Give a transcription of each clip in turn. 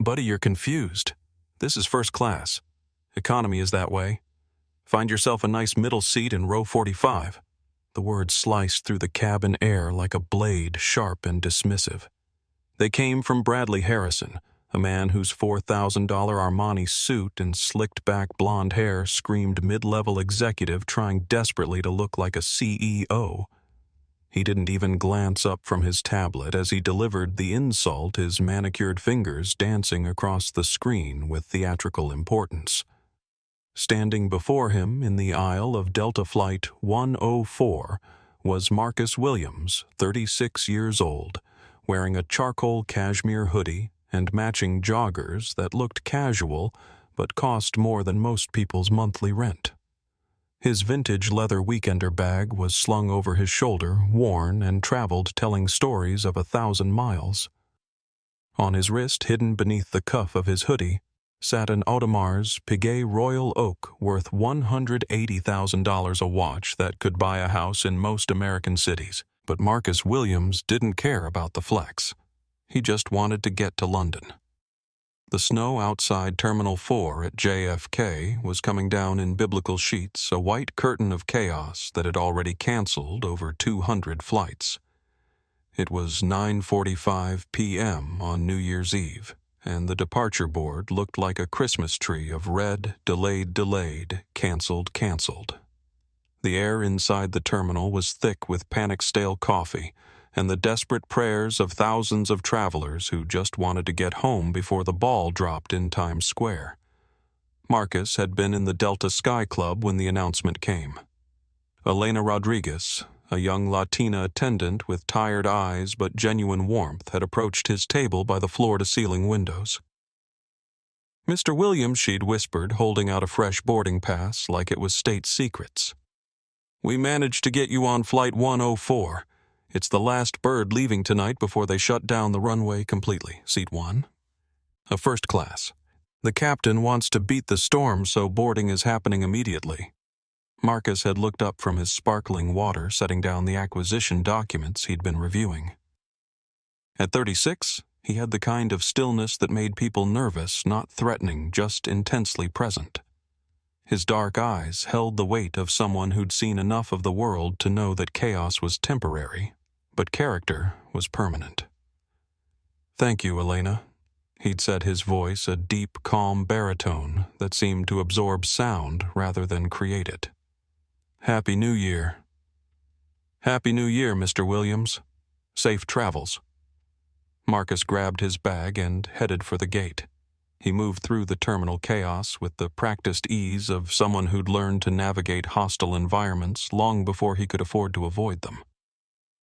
Buddy, you're confused. This is first class. Economy is that way. Find yourself a nice middle seat in row 45. The words sliced through the cabin air like a blade, sharp and dismissive. They came from Bradley Harrison, a man whose $4,000 Armani suit and slicked-back blonde hair screamed mid-level executive trying desperately to look like a CEO. He didn't even glance up from his tablet as he delivered the insult, his manicured fingers dancing across the screen with theatrical importance. Standing before him in the aisle of Delta Flight 104 was Marcus Williams, 36 years old, wearing a charcoal cashmere hoodie and matching joggers that looked casual but cost more than most people's monthly rent. His vintage leather weekender bag was slung over his shoulder, worn and traveled telling stories of 1,000 miles. On his wrist, hidden beneath the cuff of his hoodie, sat an Audemars Piguet Royal Oak worth $180,000, a watch that could buy a house in most American cities. But Marcus Williams didn't care about the flex. He just wanted to get to London. The snow outside Terminal 4 at JFK was coming down in biblical sheets, a white curtain of chaos that had already canceled over 200 flights. It was 9:45 p.m. on New Year's Eve, and the departure board looked like a Christmas tree of red, delayed, canceled. The air inside the terminal was thick with panic-stale coffee and the desperate prayers of thousands of travelers who just wanted to get home before the ball dropped in Times Square. Marcus had been in the Delta Sky Club when the announcement came. Elena Rodriguez, a young Latina attendant with tired eyes but genuine warmth, had approached his table by the floor-to-ceiling windows. "Mr. Williams," she'd whispered, holding out a fresh boarding pass like it was state secrets. "We managed to get you on Flight 104. It's the last bird leaving tonight before they shut down the runway completely. Seat 1. A first class. The captain wants to beat the storm, so boarding is happening immediately." Marcus had looked up from his sparkling water, setting down the acquisition documents he'd been reviewing. At 36, he had the kind of stillness that made people nervous, not threatening, just intensely present. His dark eyes held the weight of someone who'd seen enough of the world to know that chaos was temporary, but character was permanent. "Thank you, Elena," he'd said, his voice a deep, calm baritone that seemed to absorb sound rather than create it. "Happy New Year." "Happy New Year, Mr. Williams. Safe travels." Marcus grabbed his bag and headed for the gate. He moved through the terminal chaos with the practiced ease of someone who'd learned to navigate hostile environments long before he could afford to avoid them.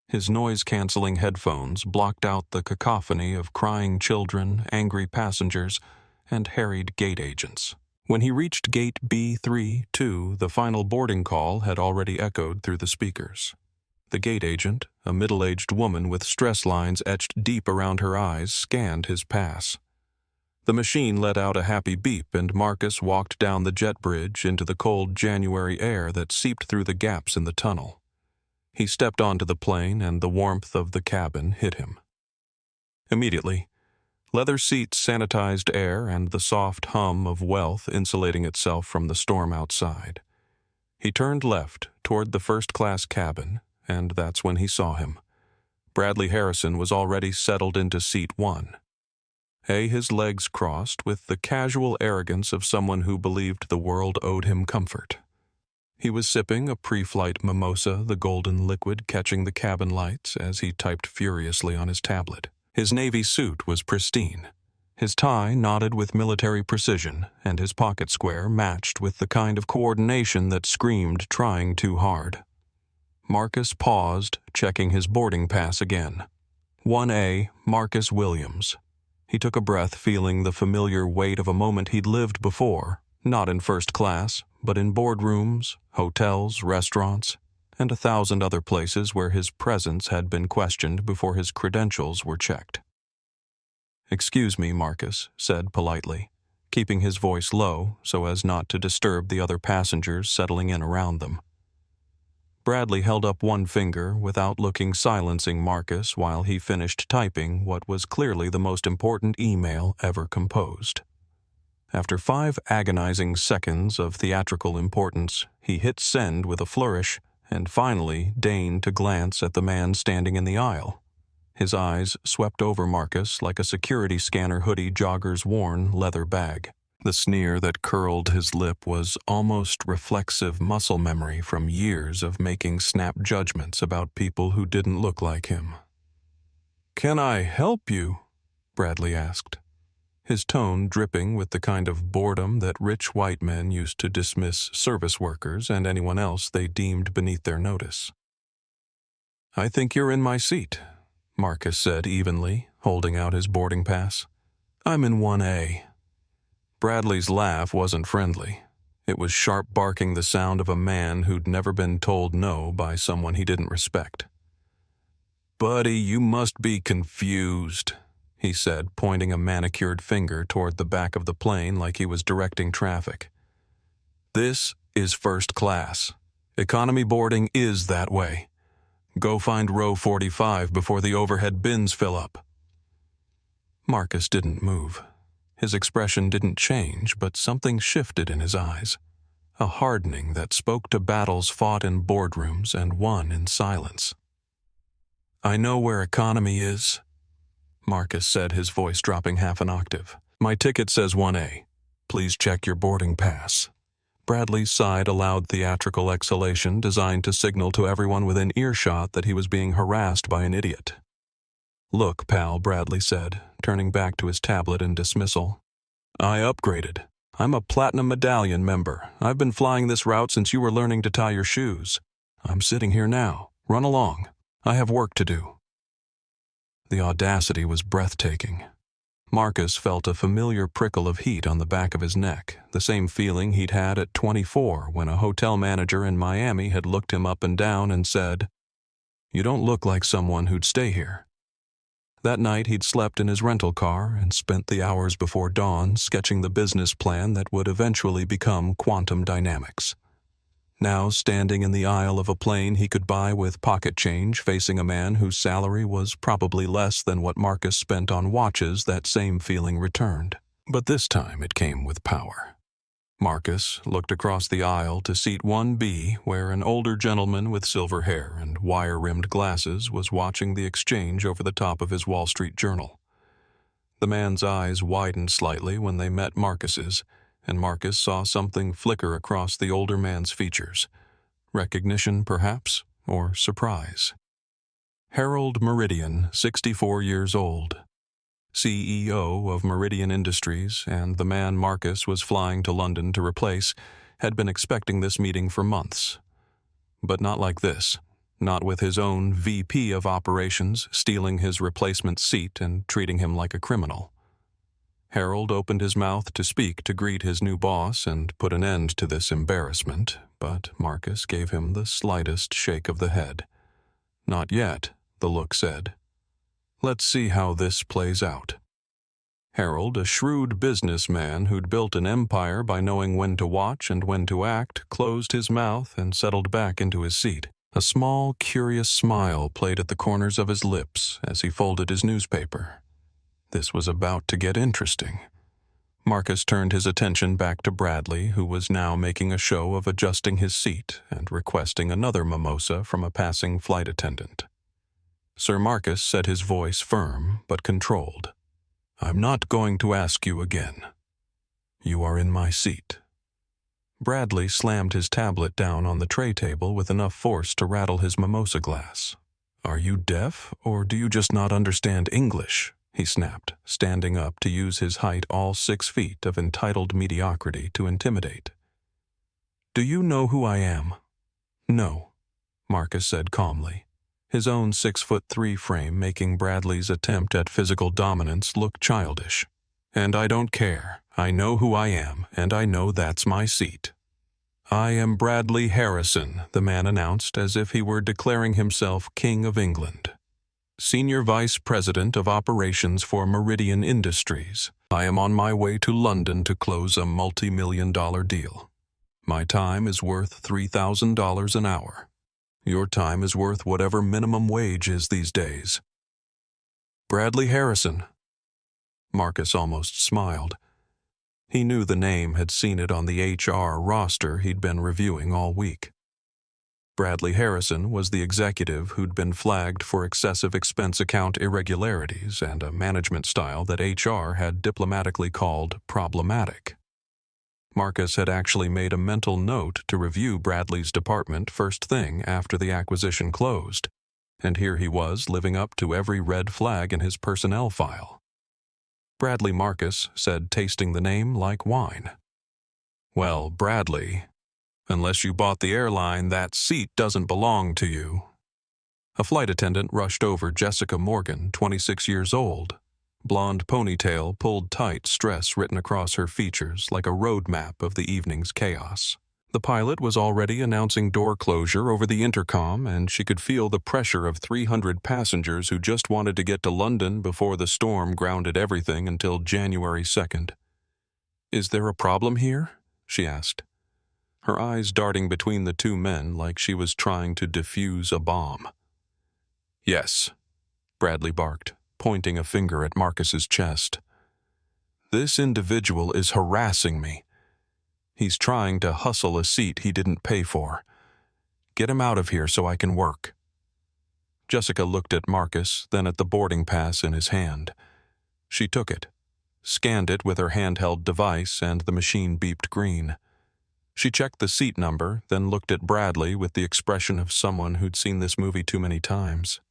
His noise-canceling headphones blocked out the cacophony of crying children, angry passengers, and harried gate agents. When he reached gate B32, the final boarding call had already echoed through the speakers. The gate agent, a middle-aged woman with stress lines etched deep around her eyes, scanned his pass. The machine let out a happy beep, and Marcus walked down the jet bridge into the cold January air that seeped through the gaps in the tunnel. He stepped onto the plane, and the warmth of the cabin hit him. Immediately, leather seats, sanitized air, and the soft hum of wealth insulating itself from the storm outside. He turned left toward the first-class cabin, and that's when he saw him. Bradley Harrison was already settled into seat 1. His legs crossed with the casual arrogance of someone who believed the world owed him comfort. He was sipping a pre-flight mimosa, the golden liquid catching the cabin lights as he typed furiously on his tablet. His navy suit was pristine. His tie knotted with military precision, and his pocket square matched with the kind of coordination that screamed trying too hard. Marcus paused, checking his boarding pass again. 1A, Marcus Williams. He took a breath, feeling the familiar weight of a moment he'd lived before, not in first class, but in boardrooms, hotels, restaurants, and 1,000 other places where his presence had been questioned before his credentials were checked. "Excuse me," Marcus said politely, keeping his voice low so as not to disturb the other passengers settling in around them. Bradley held up one finger without looking, silencing Marcus while he finished typing what was clearly the most important email ever composed. After 5 agonizing seconds of theatrical importance, he hit send with a flourish and finally deigned to glance at the man standing in the aisle. His eyes swept over Marcus like a security scanner hoodie jogger's worn leather bag. The sneer that curled his lip was almost reflexive muscle memory from years of making snap judgments about people who didn't look like him. "Can I help you?" Bradley asked, his tone dripping with the kind of boredom that rich white men used to dismiss service workers and anyone else they deemed beneath their notice. "I think you're in my seat," Marcus said evenly, holding out his boarding pass. "I'm in 1A. Bradley's laugh wasn't friendly. It was sharp barking, the sound of a man who'd never been told no by someone he didn't respect. "Buddy, you must be confused," he said, pointing a manicured finger toward the back of the plane like he was directing traffic. "This is first class. Economy boarding is that way. Go find row 45 before the overhead bins fill up." Marcus didn't move. His expression didn't change, but something shifted in his eyes, a hardening that spoke to battles fought in boardrooms and won in silence. "I know where economy is," Marcus said, his voice dropping half an octave. "My ticket says 1A. Please check your boarding pass." Bradley sighed a loud theatrical exhalation designed to signal to everyone within earshot that he was being harassed by an idiot. "Look, pal," Bradley said, turning back to his tablet in dismissal. "I upgraded. I'm a Platinum Medallion member. I've been flying this route since you were learning to tie your shoes. I'm sitting here now. Run along. I have work to do." The audacity was breathtaking. Marcus felt a familiar prickle of heat on the back of his neck, the same feeling he'd had at 24 when a hotel manager in Miami had looked him up and down and said, "You don't look like someone who'd stay here." That night he'd slept in his rental car and spent the hours before dawn sketching the business plan that would eventually become quantum dynamics. Now, standing in the aisle of a plane he could buy with pocket change, facing a man whose salary was probably less than what Marcus spent on watches, that same feeling returned. But this time it came with power. Marcus looked across the aisle to seat 1B, where an older gentleman with silver hair and wire-rimmed glasses was watching the exchange over the top of his Wall Street Journal. The man's eyes widened slightly when they met Marcus's, and Marcus saw something flicker across the older man's features. Recognition, perhaps, or surprise. Harold Meridian, 64 years old, CEO of Meridian Industries, and the man Marcus was flying to London to replace, had been expecting this meeting for months. But not like this. Not with his own VP of operations stealing his replacement seat and treating him like a criminal. Harold opened his mouth to speak to greet his new boss and put an end to this embarrassment, but Marcus gave him the slightest shake of the head. "Not yet," the look said. "Let's see how this plays out." Harold, a shrewd businessman who'd built an empire by knowing when to watch and when to act, closed his mouth and settled back into his seat. A small, curious smile played at the corners of his lips as he folded his newspaper. This was about to get interesting. Marcus turned his attention back to Bradley, who was now making a show of adjusting his seat and requesting another mimosa from a passing flight attendant. Sir Marcus said, his voice firm but controlled, "I'm not going to ask you again. You are in my seat." Bradley slammed his tablet down on the tray table with enough force to rattle his mimosa glass. "Are you deaf, or do you just not understand English?" he snapped, standing up to use his height, all 6 feet of entitled mediocrity, to intimidate. "Do you know who I am?" "No," Marcus said calmly, his own 6'3" frame making Bradley's attempt at physical dominance look childish. "And I don't care. I know who I am, and I know that's my seat." "I am Bradley Harrison," the man announced, as if he were declaring himself King of England. "Senior Vice President of Operations for Meridian Industries. I am on my way to London to close a multi-million-dollar deal. My time is worth $3,000 an hour. Your time is worth whatever minimum wage is these days. Bradley Harrison. Marcus almost smiled. He knew the name, had seen it on the HR roster he'd been reviewing all week. Bradley Harrison was the executive who'd been flagged for excessive expense account irregularities and a management style that HR had diplomatically called problematic. Marcus had actually made a mental note to review Bradley's department first thing after the acquisition closed, and here he was living up to every red flag in his personnel file. Bradley Marcus said, tasting the name like wine. Well, Bradley, unless you bought the airline, that seat doesn't belong to you. A flight attendant rushed over Jessica Morgan, 26 years old. Blonde ponytail pulled tight, stress written across her features like a road map of the evening's chaos. The pilot was already announcing door closure over the intercom, and she could feel the pressure of 300 passengers who just wanted to get to London before the storm grounded everything until January 2nd. "Is there a problem here?" she asked, her eyes darting between the two men like she was trying to defuse a bomb. "Yes," Bradley barked, pointing a finger at Marcus's chest. "This individual is harassing me. He's trying to hustle a seat he didn't pay for. Get him out of here so I can work." Jessica looked at Marcus, then at the boarding pass in his hand. She took it, scanned it with her handheld device, and the machine beeped green. She checked the seat number, then looked at Bradley with the expression of someone who'd seen this movie too many times.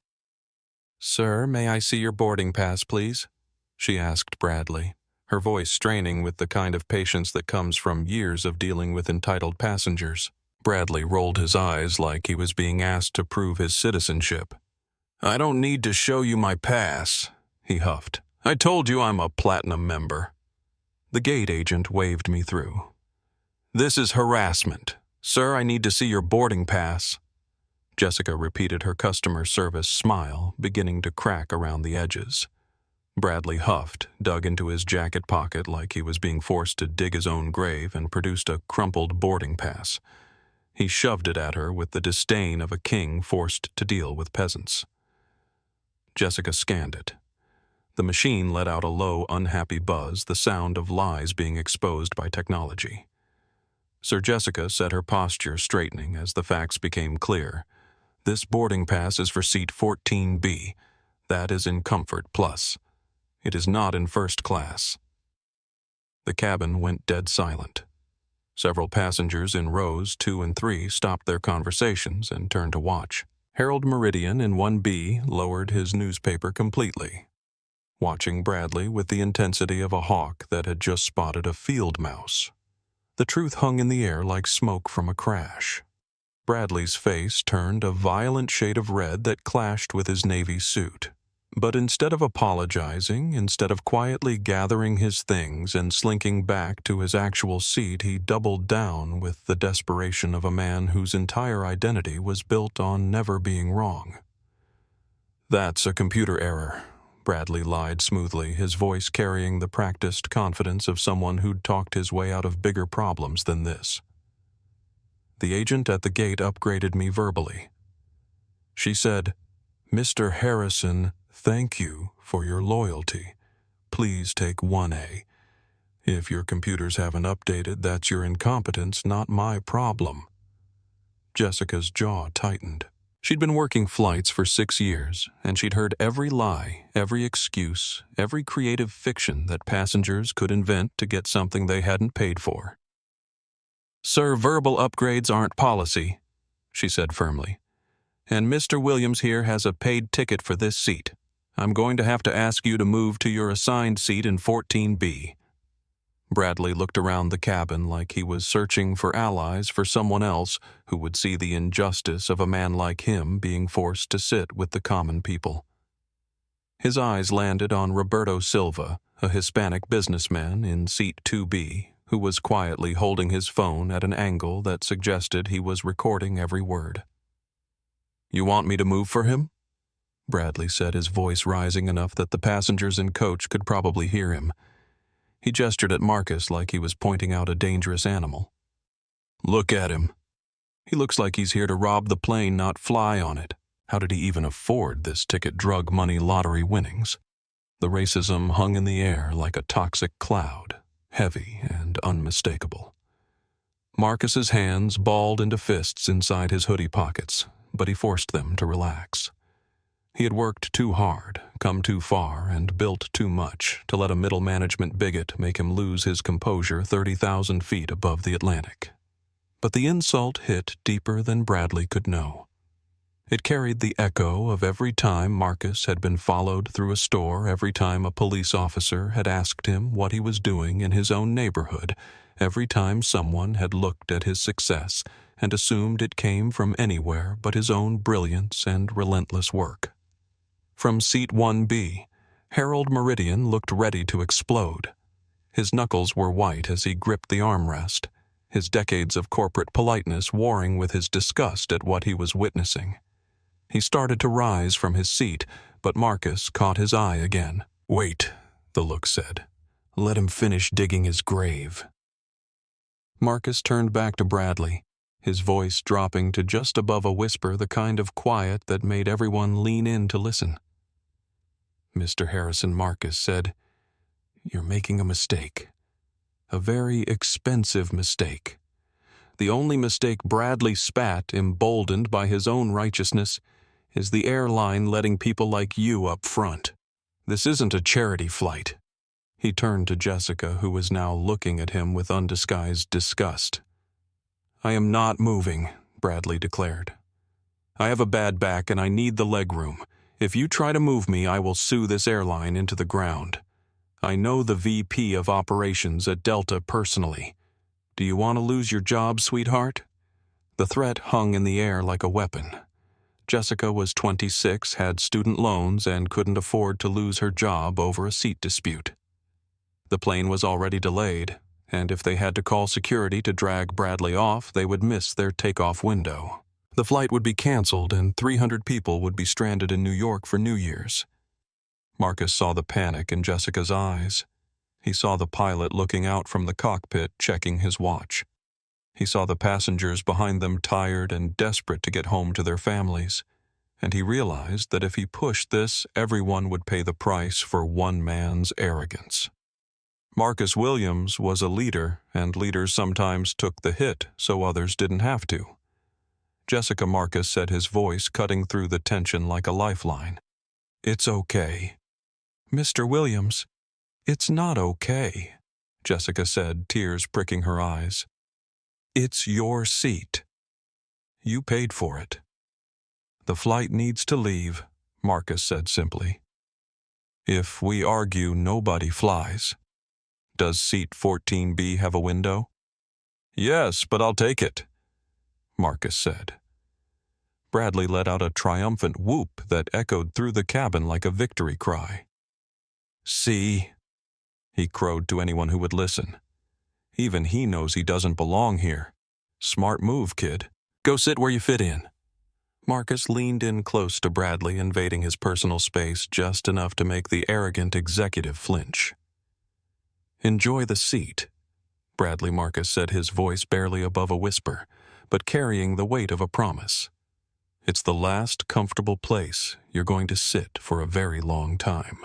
"Sir, may I see your boarding pass, please?" she asked Bradley, her voice straining with the kind of patience that comes from years of dealing with entitled passengers. Bradley rolled his eyes like he was being asked to prove his citizenship. "I don't need to show you my pass," he huffed. "I told you I'm a platinum member." The gate agent waved me through. "This is harassment. Sir, I need to see your boarding pass." Jessica repeated her customer service smile, beginning to crack around the edges. Bradley huffed, dug into his jacket pocket like he was being forced to dig his own grave, and produced a crumpled boarding pass. He shoved it at her with the disdain of a king forced to deal with peasants. Jessica scanned it. The machine let out a low, unhappy buzz, the sound of lies being exposed by technology. Sir Jessica set her posture straightening as the facts became clear. "This boarding pass is for seat 14B. That is in Comfort Plus. It is not in first class." The cabin went dead silent. Several passengers in rows 2 and 3 stopped their conversations and turned to watch. Harold Meridian in 1B lowered his newspaper completely, watching Bradley with the intensity of a hawk that had just spotted a field mouse. The truth hung in the air like smoke from a crash. Bradley's face turned a violent shade of red that clashed with his navy suit. But instead of apologizing, instead of quietly gathering his things and slinking back to his actual seat, he doubled down with the desperation of a man whose entire identity was built on never being wrong. "That's a computer error," Bradley lied smoothly, his voice carrying the practiced confidence of someone who'd talked his way out of bigger problems than this. The agent at the gate upgraded me verbally. She said, "Mr. Harrison, thank you for your loyalty. Please take 1A. If your computers haven't updated, that's your incompetence, not my problem." Jessica's jaw tightened. She'd been working flights for 6 years, and she'd heard every lie, every excuse, every creative fiction that passengers could invent to get something they hadn't paid for. "Sir, verbal upgrades aren't policy," she said firmly. "And Mr. Williams here has a paid ticket for this seat. I'm going to have to ask you to move to your assigned seat in 14B. Bradley looked around the cabin like he was searching for allies for someone else who would see the injustice of a man like him being forced to sit with the common people. His eyes landed on Roberto Silva, a Hispanic businessman in seat 2B, who was quietly holding his phone at an angle that suggested he was recording every word. "You want me to move for him?" Bradley said, his voice rising enough that the passengers and coach could probably hear him. He gestured at Marcus like he was pointing out a dangerous animal. "Look at him." He looks like he's here to rob the plane, not fly on it. How did he even afford this ticket drug money lottery winnings? The racism hung in the air like a toxic cloud, heavy and unmistakable. Marcus's hands balled into fists inside his hoodie pockets, but he forced them to relax. He had worked too hard, come too far, and built too much to let a middle management bigot make him lose his composure 30,000 feet above the Atlantic. But the insult hit deeper than Bradley could know. It carried the echo of every time Marcus had been followed through a store, every time a police officer had asked him what he was doing in his own neighborhood, every time someone had looked at his success and assumed it came from anywhere but his own brilliance and relentless work. From seat 1B, Harold Meridian looked ready to explode. His knuckles were white as he gripped the armrest, his decades of corporate politeness warring with his disgust at what he was witnessing. He started to rise from his seat, but Marcus caught his eye again. "Wait," the look said. "Let him finish digging his grave." Marcus turned back to Bradley, his voice dropping to just above a whisper, the kind of quiet that made everyone lean in to listen. "Mr. Harrison," Marcus said, "you're making a mistake. A very expensive mistake. The only mistake Bradley spat, emboldened by his own righteousness, is the airline letting people like you up front. This isn't a charity flight." He turned to Jessica, who was now looking at him with undisguised disgust. "I am not moving," Bradley declared. "I have a bad back and I need the legroom. If you try to move me, I will sue this airline into the ground. I know the VP of operations at Delta personally. Do you want to lose your job, sweetheart?" The threat hung in the air like a weapon. Jessica was 26, had student loans, and couldn't afford to lose her job over a seat dispute. The plane was already delayed, and if they had to call security to drag Bradley off, they would miss their takeoff window. The flight would be canceled, and 300 people would be stranded in New York for New Year's. Marcus saw the panic in Jessica's eyes. He saw the pilot looking out from the cockpit, checking his watch. He saw the passengers behind them tired and desperate to get home to their families, and he realized that if he pushed this, everyone would pay the price for one man's arrogance. Marcus Williams was a leader, and leaders sometimes took the hit so others didn't have to. Jessica, Marcus said, his voice cutting through the tension like a lifeline. "It's okay." "Mr. Williams, it's not okay," Jessica said, tears pricking her eyes. "It's your seat. You paid for it." "The flight needs to leave," Marcus said simply. "If we argue, nobody flies. Does seat 14B have a window?" "Yes, but I'll take it," Marcus said. Bradley let out a triumphant whoop that echoed through the cabin like a victory cry. "See?" he crowed to anyone who would listen. "Even he knows he doesn't belong here. Smart move, kid. Go sit where you fit in." Marcus leaned in close to Bradley, invading his personal space just enough to make the arrogant executive flinch. "Enjoy the seat," Bradley, Marcus said, his voice barely above a whisper, but carrying the weight of a promise. "It's the last comfortable place you're going to sit for a very long time."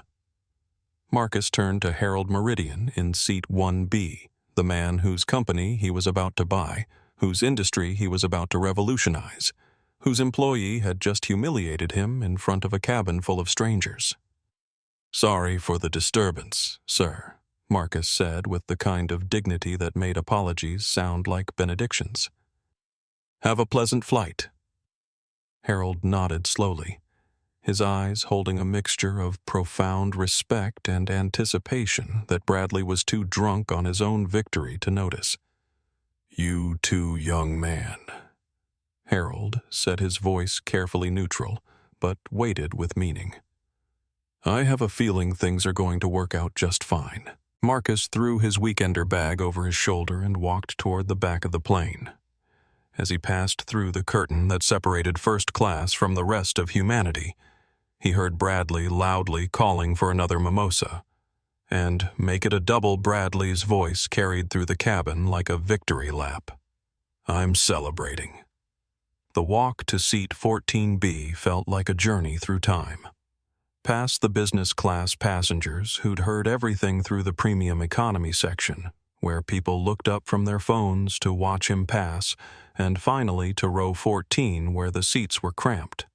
Marcus turned to Harold Meridian in seat 1B, the man whose company he was about to buy, whose industry he was about to revolutionize, whose employee had just humiliated him in front of a cabin full of strangers. "Sorry for the disturbance, sir," Marcus said with the kind of dignity that made apologies sound like benedictions. "Have a pleasant flight." Harold nodded slowly, his eyes holding a mixture of profound respect and anticipation that Bradley was too drunk on his own victory to notice. "You too, young man," Harold said, his voice carefully neutral, but weighted with meaning. "I have a feeling things are going to work out just fine." Marcus threw his weekender bag over his shoulder and walked toward the back of the plane. As he passed through the curtain that separated first class from the rest of humanity, he heard Bradley loudly calling for another mimosa, and make it a double, Bradley's voice carried through the cabin like a victory lap. "I'm celebrating. The walk to seat 14B felt like a journey through time. Past the business class passengers who'd heard everything through the premium economy section, where people looked up from their phones to watch him pass, and finally to row 14 where the seats were cramped.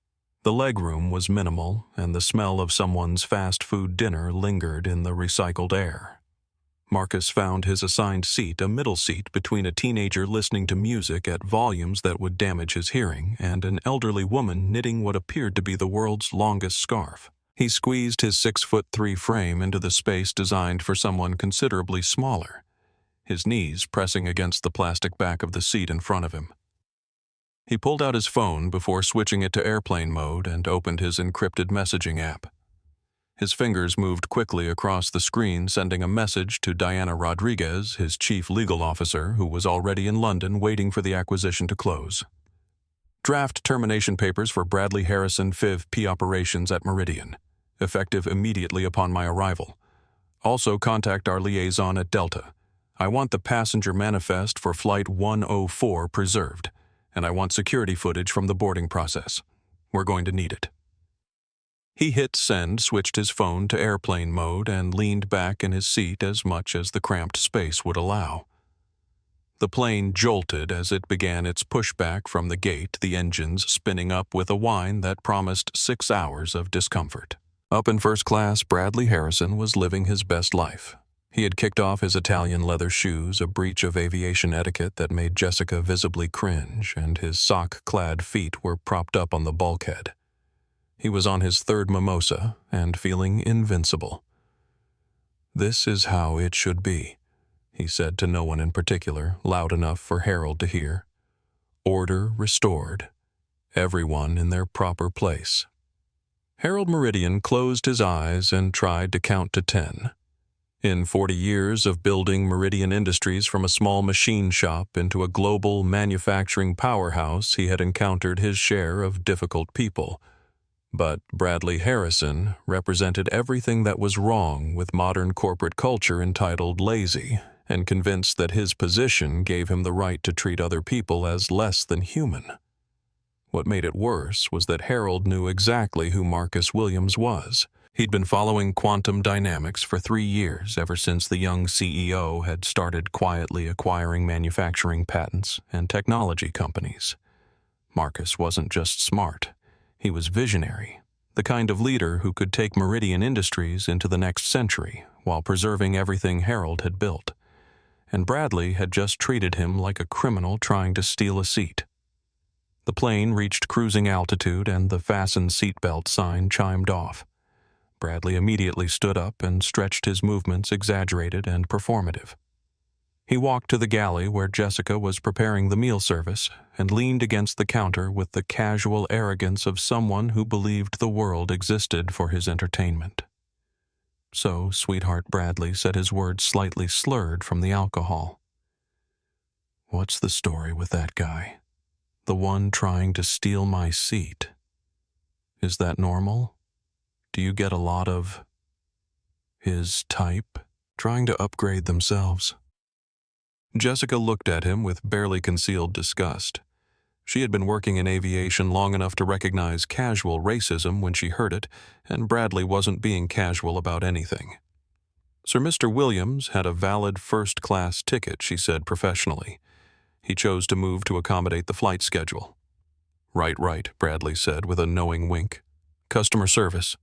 The legroom was minimal, and the smell of someone's fast food dinner lingered in the recycled air. Marcus found his assigned seat a middle seat between a teenager listening to music at volumes that would damage his hearing and an elderly woman knitting what appeared to be the world's longest scarf. He squeezed his 6'3" frame into the space designed for someone considerably smaller, his knees pressing against the plastic back of the seat in front of him. He pulled out his phone before switching it to airplane mode and opened his encrypted messaging app. His fingers moved quickly across the screen, sending a message to Diana Rodriguez, his chief legal officer, who was already in London waiting for the acquisition to close. Draft termination papers for Bradley Harrison FIV-P operations at Meridian, effective immediately upon my arrival. Also contact our liaison at Delta. I want the passenger manifest for Flight 104 preserved, and I want security footage from the boarding process. We're going to need it. He hit send, switched his phone to airplane mode, and leaned back in his seat as much as the cramped space would allow. The plane jolted as it began its pushback from the gate, the engines spinning up with a whine that promised 6 hours of discomfort. Up in first class, Bradley Harrison was living his best life. He had kicked off his Italian leather shoes, a breach of aviation etiquette that made Jessica visibly cringe, and his sock-clad feet were propped up on the bulkhead. He was on his third mimosa and feeling invincible. "This is how it should be," he said to no one in particular, loud enough for Harold to hear. "Order restored. Everyone in their proper place." Harold Meridian closed his eyes and tried to count to 10. In 40 years of building Meridian Industries from a small machine shop into a global manufacturing powerhouse, he had encountered his share of difficult people. But Bradley Harrison represented everything that was wrong with modern corporate culture entitled lazy, and convinced that his position gave him the right to treat other people as less than human. What made it worse was that Harold knew exactly who Marcus Williams was. He'd been following quantum dynamics for 3 years, ever since the young CEO had started quietly acquiring manufacturing patents and technology companies. Marcus wasn't just smart. He was visionary, the kind of leader who could take Meridian Industries into the next century while preserving everything Harold had built. And Bradley had just treated him like a criminal trying to steal a seat. The plane reached cruising altitude and the fasten seatbelt sign chimed off. Bradley immediately stood up and stretched his movements exaggerated and performative. He walked to the galley where Jessica was preparing the meal service and leaned against the counter with the casual arrogance of someone who believed the world existed for his entertainment. "So, sweetheart," Bradley said, his words slightly slurred from the alcohol. "What's the story with that guy? The one trying to steal my seat. Is that normal? Do you get a lot of his type trying to upgrade themselves?" Jessica looked at him with barely concealed disgust. She had been working in aviation long enough to recognize casual racism when she heard it, and Bradley wasn't being casual about anything. "Sir Mr. Williams had a valid first-class ticket," she said professionally. "He chose to move to accommodate the flight schedule." Right, Bradley said with a knowing wink. "Customer service.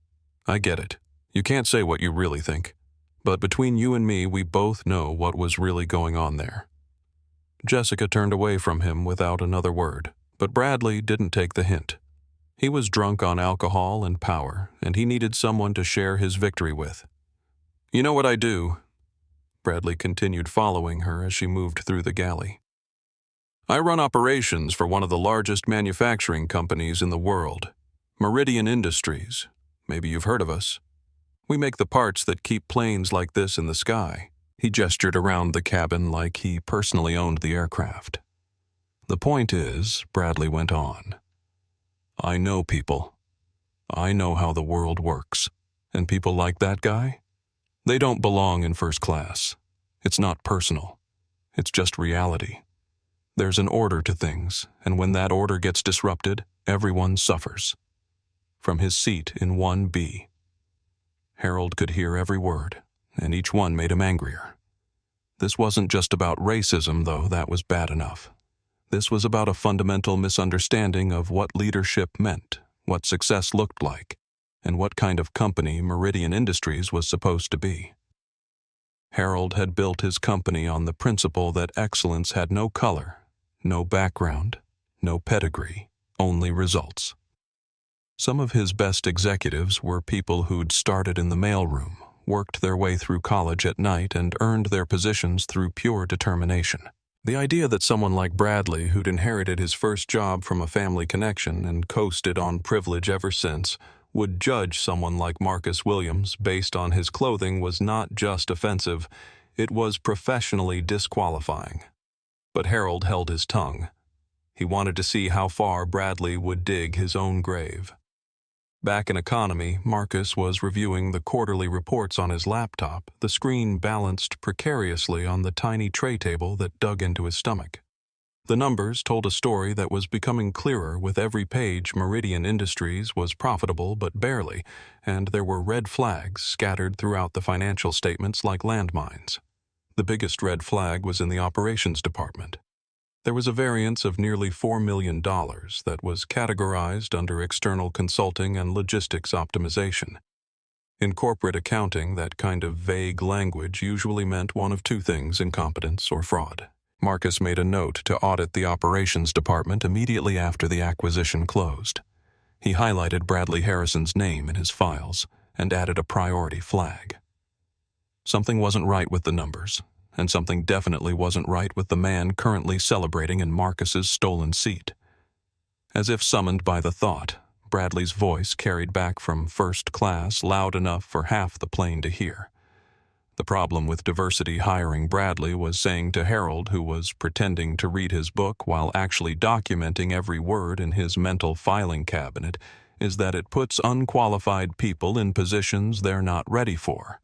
I get it. You can't say what you really think. But between you and me, we both know what was really going on there." Jessica turned away from him without another word, but Bradley didn't take the hint. He was drunk on alcohol and power, and he needed someone to share his victory with. "You know what I do?" Bradley continued following her as she moved through the galley. "I run operations for one of the largest manufacturing companies in the world, Meridian Industries. Maybe you've heard of us. We make the parts that keep planes like this in the sky." He gestured around the cabin like he personally owned the aircraft. "The point is," Bradley went on, "I know people. I know how the world works. And people like that guy? They don't belong in first class. It's not personal. It's just reality. There's an order to things, and when that order gets disrupted, everyone suffers. From his seat in 1B. Harold could hear every word, and each one made him angrier. This wasn't just about racism, though that was bad enough. This was about a fundamental misunderstanding of what leadership meant, what success looked like, and what kind of company Meridian Industries was supposed to be. Harold had built his company on the principle that excellence had no color, no background, no pedigree, only results. Some of his best executives were people who'd started in the mailroom, worked their way through college at night, and earned their positions through pure determination. The idea that someone like Bradley, who'd inherited his first job from a family connection and coasted on privilege ever since, would judge someone like Marcus Williams based on his clothing was not just offensive, it was professionally disqualifying. But Harold held his tongue. He wanted to see how far Bradley would dig his own grave. Back in economy, Marcus was reviewing the quarterly reports on his laptop, the screen balanced precariously on the tiny tray table that dug into his stomach. The numbers told a story that was becoming clearer with every page. Meridian Industries was profitable but barely, and there were red flags scattered throughout the financial statements like landmines. The biggest red flag was in the operations department. There was a variance of nearly $4 million that was categorized under external consulting and logistics optimization. In corporate accounting, that kind of vague language usually meant one of two things: incompetence or fraud. Marcus made a note to audit the operations department immediately after the acquisition closed. He highlighted Bradley Harrison's name in his files and added a priority flag. Something wasn't right with the numbers, and something definitely wasn't right with the man currently celebrating in Marcus's stolen seat. As if summoned by the thought, Bradley's voice carried back from first class loud enough for half the plane to hear. The problem with diversity hiring Bradley was saying to Harold, who was pretending to read his book while actually documenting every word in his mental filing cabinet, is that it puts unqualified people in positions they're not ready for.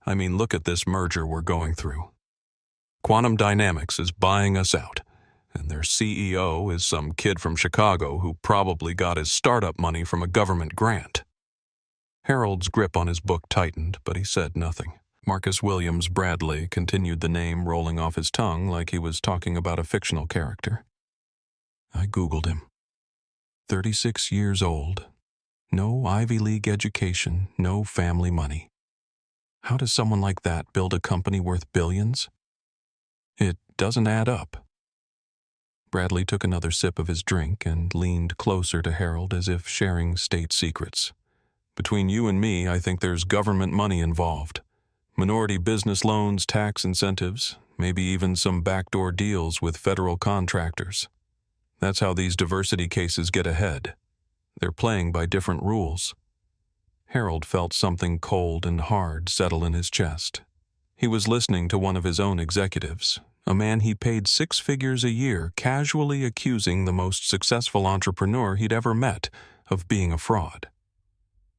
I mean, look at this merger we're going through. Quantum Dynamics is buying us out, and their CEO is some kid from Chicago who probably got his startup money from a government grant. Harold's grip on his book tightened, but he said nothing. Marcus Williams Bradley continued, the name rolling off his tongue like he was talking about a fictional character. I Googled him. 36 years old. No Ivy League education, no family money. How does someone like that build a company worth billions? It doesn't add up. Bradley took another sip of his drink and leaned closer to Harold as if sharing state secrets. Between you and me, I think there's government money involved. Minority business loans, tax incentives, maybe even some backdoor deals with federal contractors. That's how these diversity cases get ahead. They're playing by different rules. Harold felt something cold and hard settle in his chest. He was listening to one of his own executives, a man he paid 6 figures a year, casually accusing the most successful entrepreneur he'd ever met of being a fraud.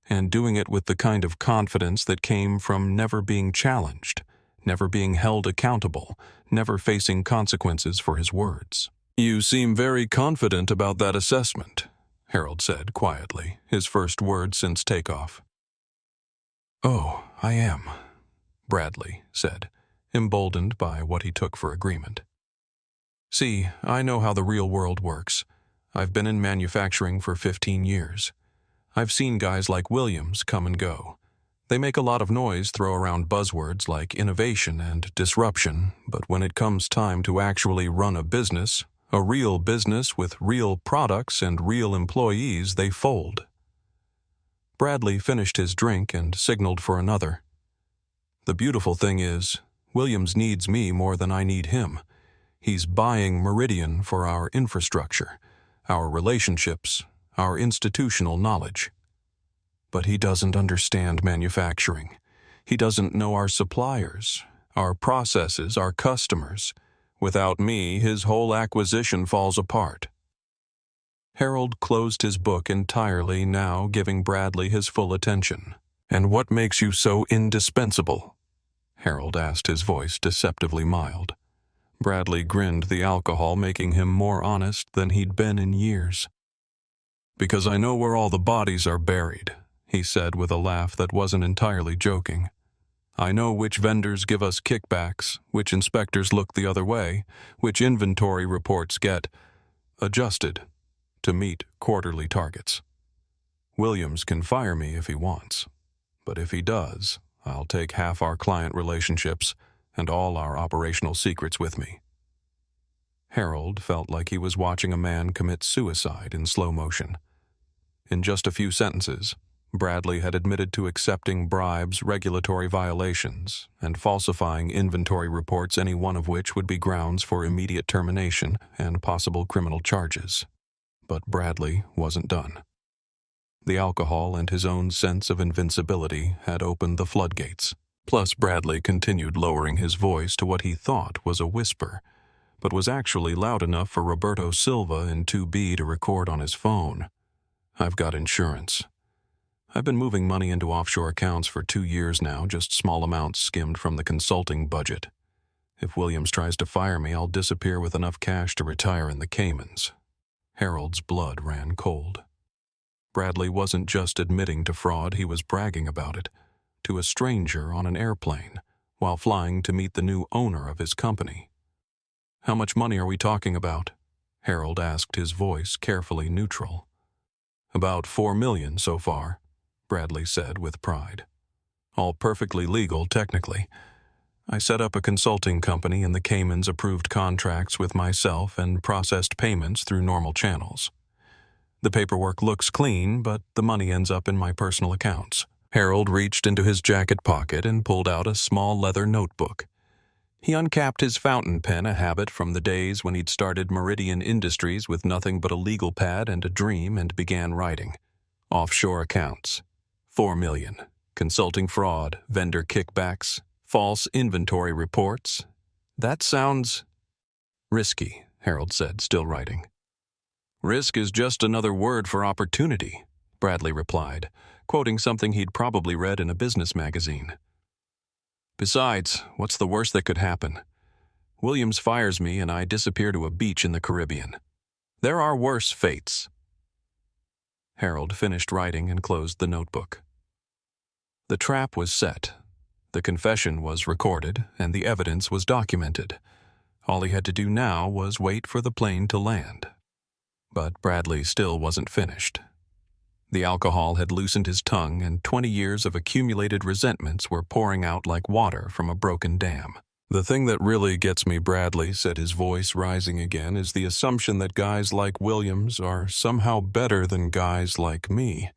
And doing it with the kind of confidence that came from never being challenged, never being held accountable, never facing consequences for his words. You seem very confident about that assessment, Harold said quietly, his first word since takeoff. Oh, I am, Bradley said, emboldened by what he took for agreement. See, I know how the real world works. I've been in manufacturing for 15 years. I've seen guys like Williams come and go. They make a lot of noise, throw around buzzwords like innovation and disruption, but when it comes time to actually run a real business with real products and real employees, they fold. Bradley finished his drink and signaled for another. The beautiful thing is, Williams needs me more than I need him. He's buying Meridian for our infrastructure, our relationships, our institutional knowledge. But he doesn't understand manufacturing. He doesn't know our suppliers, our processes, our customers. Without me, his whole acquisition falls apart. Harold closed his book entirely, now giving Bradley his full attention. And what makes you so indispensable? Harold asked, his voice deceptively mild. Bradley grinned, the alcohol making him more honest than he'd been in years. "Because I know where all the bodies are buried," he said with a laugh that wasn't entirely joking. "I know which vendors give us kickbacks, which inspectors look the other way, which inventory reports get adjusted to meet quarterly targets. Williams can fire me if he wants, but if he does, I'll take half our client relationships and all our operational secrets with me." Harold felt like he was watching a man commit suicide in slow motion. In just a few sentences, Bradley had admitted to accepting bribes, regulatory violations, and falsifying inventory reports, any one of which would be grounds for immediate termination and possible criminal charges. But Bradley wasn't done. The alcohol and his own sense of invincibility had opened the floodgates. Plus, Bradley continued lowering his voice to what he thought was a whisper, but was actually loud enough for Roberto Silva in 2B to record on his phone. "I've got insurance. I've been moving money into offshore accounts for 2 years now, just small amounts skimmed from the consulting budget. If Williams tries to fire me, I'll disappear with enough cash to retire in the Caymans." Harold's blood ran cold. Bradley wasn't just admitting to fraud, he was bragging about it, to a stranger on an airplane, while flying to meet the new owner of his company. "How much money are we talking about?" Harold asked, his voice carefully neutral. "About $4 million so far," Bradley said with pride. "All perfectly legal, technically. I set up a consulting company and the Caymans approved contracts with myself and processed payments through normal channels. The paperwork looks clean, but the money ends up in my personal accounts." Harold reached into his jacket pocket and pulled out a small leather notebook. He uncapped his fountain pen, a habit from the days when he'd started Meridian Industries with nothing but a legal pad and a dream, and began writing. "Offshore accounts. $4 million. Consulting fraud, vendor kickbacks, false inventory reports. That sounds risky," Harold said, still writing. "Risk is just another word for opportunity," Bradley replied, quoting something he'd probably read in a business magazine. "Besides, what's the worst that could happen? Williams fires me and I disappear to a beach in the Caribbean. There are worse fates." Harold finished writing and closed the notebook. The trap was set. The confession was recorded, and the evidence was documented. All he had to do now was wait for the plane to land. But Bradley still wasn't finished. The alcohol had loosened his tongue, and 20 years of accumulated resentments were pouring out like water from a broken dam. "The thing that really gets me," Bradley said, his voice rising again, "is the assumption that guys like Williams are somehow better than guys like me.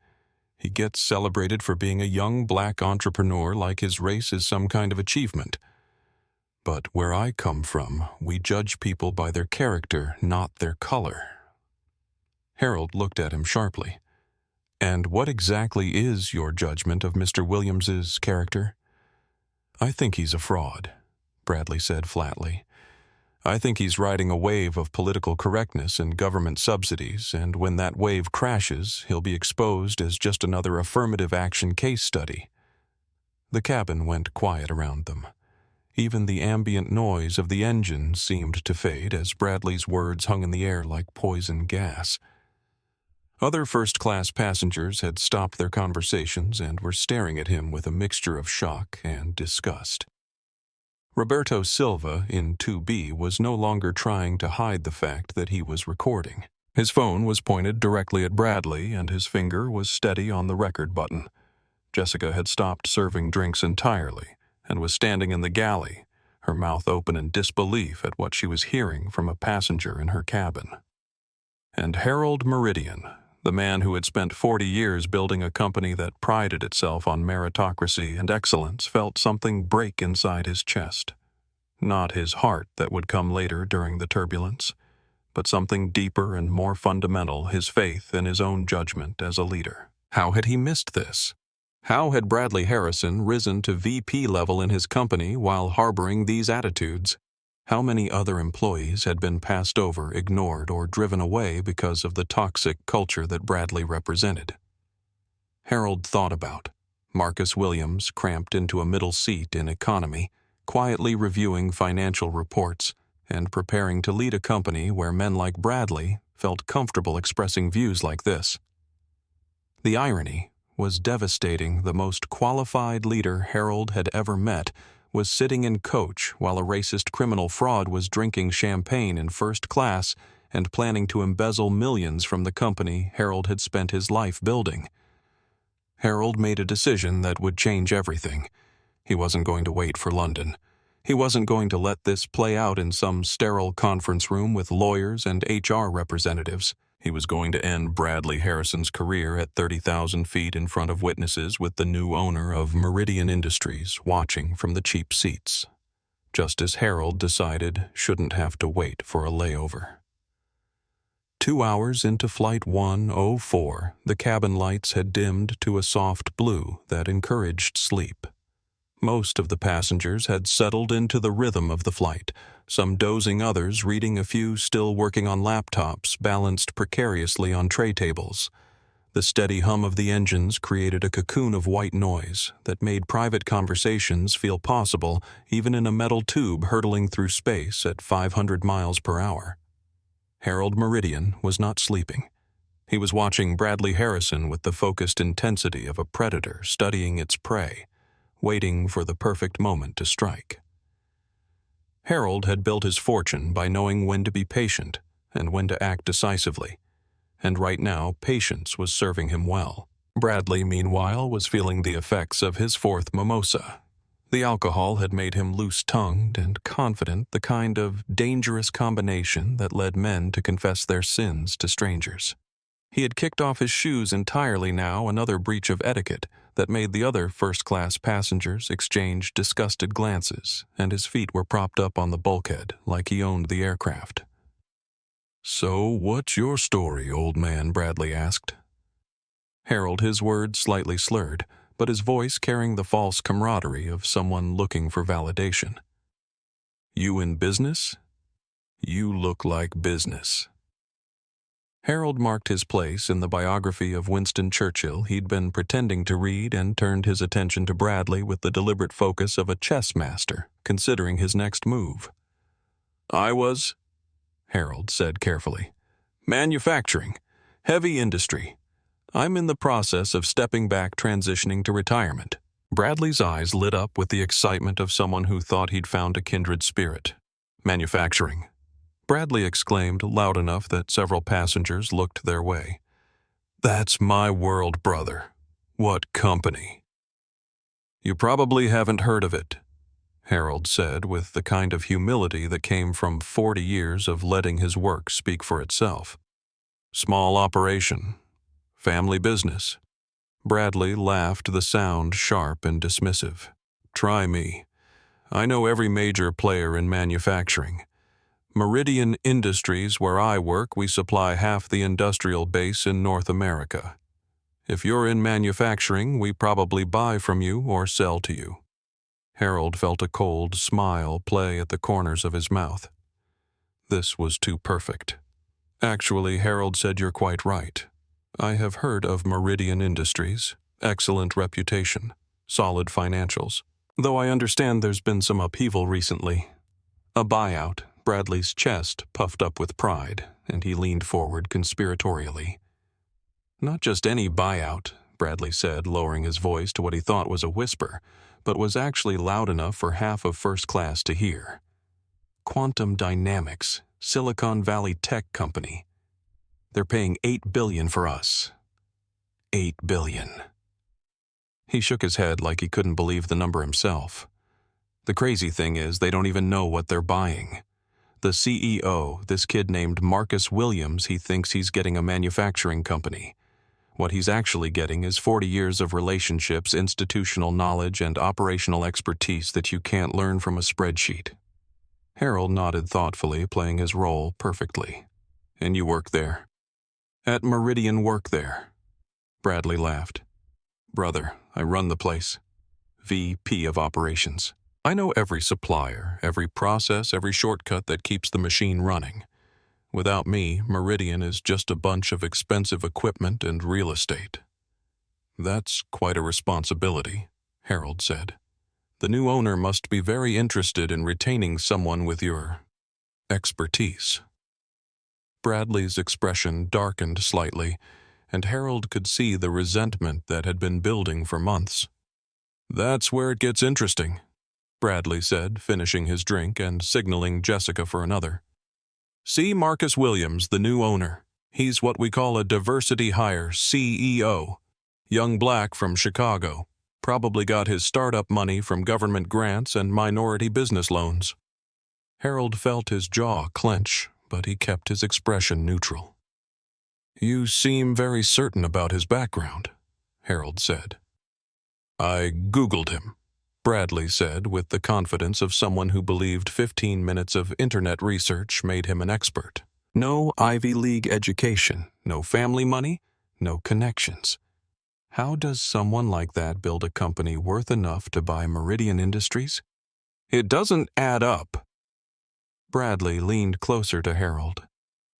He gets celebrated for being a young black entrepreneur, like his race is some kind of achievement. But where I come from, we judge people by their character, not their color." Harold looked at him sharply. "And what exactly is your judgment of Mr. Williams's character?" "I think he's a fraud," Bradley said flatly. "I think he's riding a wave of political correctness and government subsidies, and when that wave crashes, he'll be exposed as just another affirmative action case study." The cabin went quiet around them. Even the ambient noise of the engine seemed to fade as Bradley's words hung in the air like poison gas. Other first-class passengers had stopped their conversations and were staring at him with a mixture of shock and disgust. Roberto Silva, in 2B, was no longer trying to hide the fact that he was recording. His phone was pointed directly at Bradley, and his finger was steady on the record button. Jessica had stopped serving drinks entirely and was standing in the galley, her mouth open in disbelief at what she was hearing from a passenger in her cabin. And Harold Meridian, the man who had spent 40 years building a company that prided itself on meritocracy and excellence, felt something break inside his chest. Not his heart that would come later during the turbulence, but something deeper and more fundamental, his faith in his own judgment as a leader. How had he missed this? How had Bradley Harrison risen to VP level in his company while harboring these attitudes? How many other employees had been passed over, ignored, or driven away because of the toxic culture that Bradley represented? Harold thought about Marcus Williams, cramped into a middle seat in economy, quietly reviewing financial reports, and preparing to lead a company where men like Bradley felt comfortable expressing views like this. The irony was devastating. The most qualified leader Harold had ever met was sitting in coach while a racist criminal fraud was drinking champagne in first class and planning to embezzle millions from the company Harold had spent his life building. Harold made a decision that would change everything. He wasn't going to wait for London. He wasn't going to let this play out in some sterile conference room with lawyers and HR representatives. He was going to end Bradley Harrison's career at 30,000 feet in front of witnesses with the new owner of Meridian Industries watching from the cheap seats, just as Harold decided shouldn't have to wait for a layover. 2 hours into Flight 104, the cabin lights had dimmed to a soft blue that encouraged sleep. Most of the passengers had settled into the rhythm of the flight, some dozing, others reading, a few still working on laptops balanced precariously on tray tables. The steady hum of the engines created a cocoon of white noise that made private conversations feel possible even in a metal tube hurtling through space at 500 miles per hour. Harold Meridian was not sleeping. He was watching Bradley Harrison with the focused intensity of a predator studying its prey, waiting for the perfect moment to strike. Harold had built his fortune by knowing when to be patient and when to act decisively, and right now patience was serving him well. Bradley, meanwhile, was feeling the effects of his fourth mimosa. The alcohol had made him loose-tongued and confident, the kind of dangerous combination that led men to confess their sins to strangers. He had kicked off his shoes entirely now, another breach of etiquette that made the other first-class passengers exchange disgusted glances, and his feet were propped up on the bulkhead like he owned the aircraft. "So, what's your story, old man?" Bradley asked. Harold, his words slightly slurred, but his voice carrying the false camaraderie of someone looking for validation. "You in business? You look like business." Harold marked his place in the biography of Winston Churchill he'd been pretending to read and turned his attention to Bradley with the deliberate focus of a chess master considering his next move. "I was," Harold said carefully, "manufacturing, heavy industry. I'm in the process of stepping back, transitioning to retirement." Bradley's eyes lit up with the excitement of someone who thought he'd found a kindred spirit. "Manufacturing," Bradley exclaimed loud enough that several passengers looked their way. "That's my world, brother. What company?" "You probably haven't heard of it," Harold said with the kind of humility that came from 40 years of letting his work speak for itself. "Small operation. Family business." Bradley laughed, the sound sharp and dismissive. "Try me. I know every major player in manufacturing. Meridian Industries, where I work, we supply half the industrial base in North America. If you're in manufacturing, we probably buy from you or sell to you." Harold felt a cold smile play at the corners of his mouth. This was too perfect. "Actually," Harold said, "you're quite right. I have heard of Meridian Industries. Excellent reputation, solid financials. Though I understand there's been some upheaval recently. A buyout." Bradley's chest puffed up with pride, and he leaned forward conspiratorially. "Not just any buyout," Bradley said, lowering his voice to what he thought was a whisper, but was actually loud enough for half of first class to hear. "Quantum Dynamics, Silicon Valley tech company. They're paying $8 billion for us. $8 billion. He shook his head like he couldn't believe the number himself. "The crazy thing is they don't even know what they're buying. The CEO, this kid named Marcus Williams, he thinks he's getting a manufacturing company. What he's actually getting is 40 years of relationships, institutional knowledge, and operational expertise that you can't learn from a spreadsheet." Harold nodded thoughtfully, playing his role perfectly. "And you work there?" "At Meridian work there." Bradley laughed. "Brother, I run the place. VP of Operations. I know every supplier, every process, every shortcut that keeps the machine running. Without me, Meridian is just a bunch of expensive equipment and real estate." "That's quite a responsibility," Harold said. "The new owner must be very interested in retaining someone with your expertise. Bradley's expression darkened slightly, and Harold could see the resentment that had been building for months. "That's where it gets interesting," Bradley said, finishing his drink and signaling Jessica for another. "See Marcus Williams, the new owner. He's what we call a diversity hire CEO. Young black from Chicago. Probably got his startup money from government grants and minority business loans." Harold felt his jaw clench, but he kept his expression neutral. "You seem very certain about his background," Harold said. "I Googled him," Bradley said with the confidence of someone who believed 15 minutes of internet research made him an expert. No Ivy League education, no family money, no connections. How does someone like that build a company worth enough to buy Meridian Industries? It doesn't add up. Bradley leaned closer to Harold,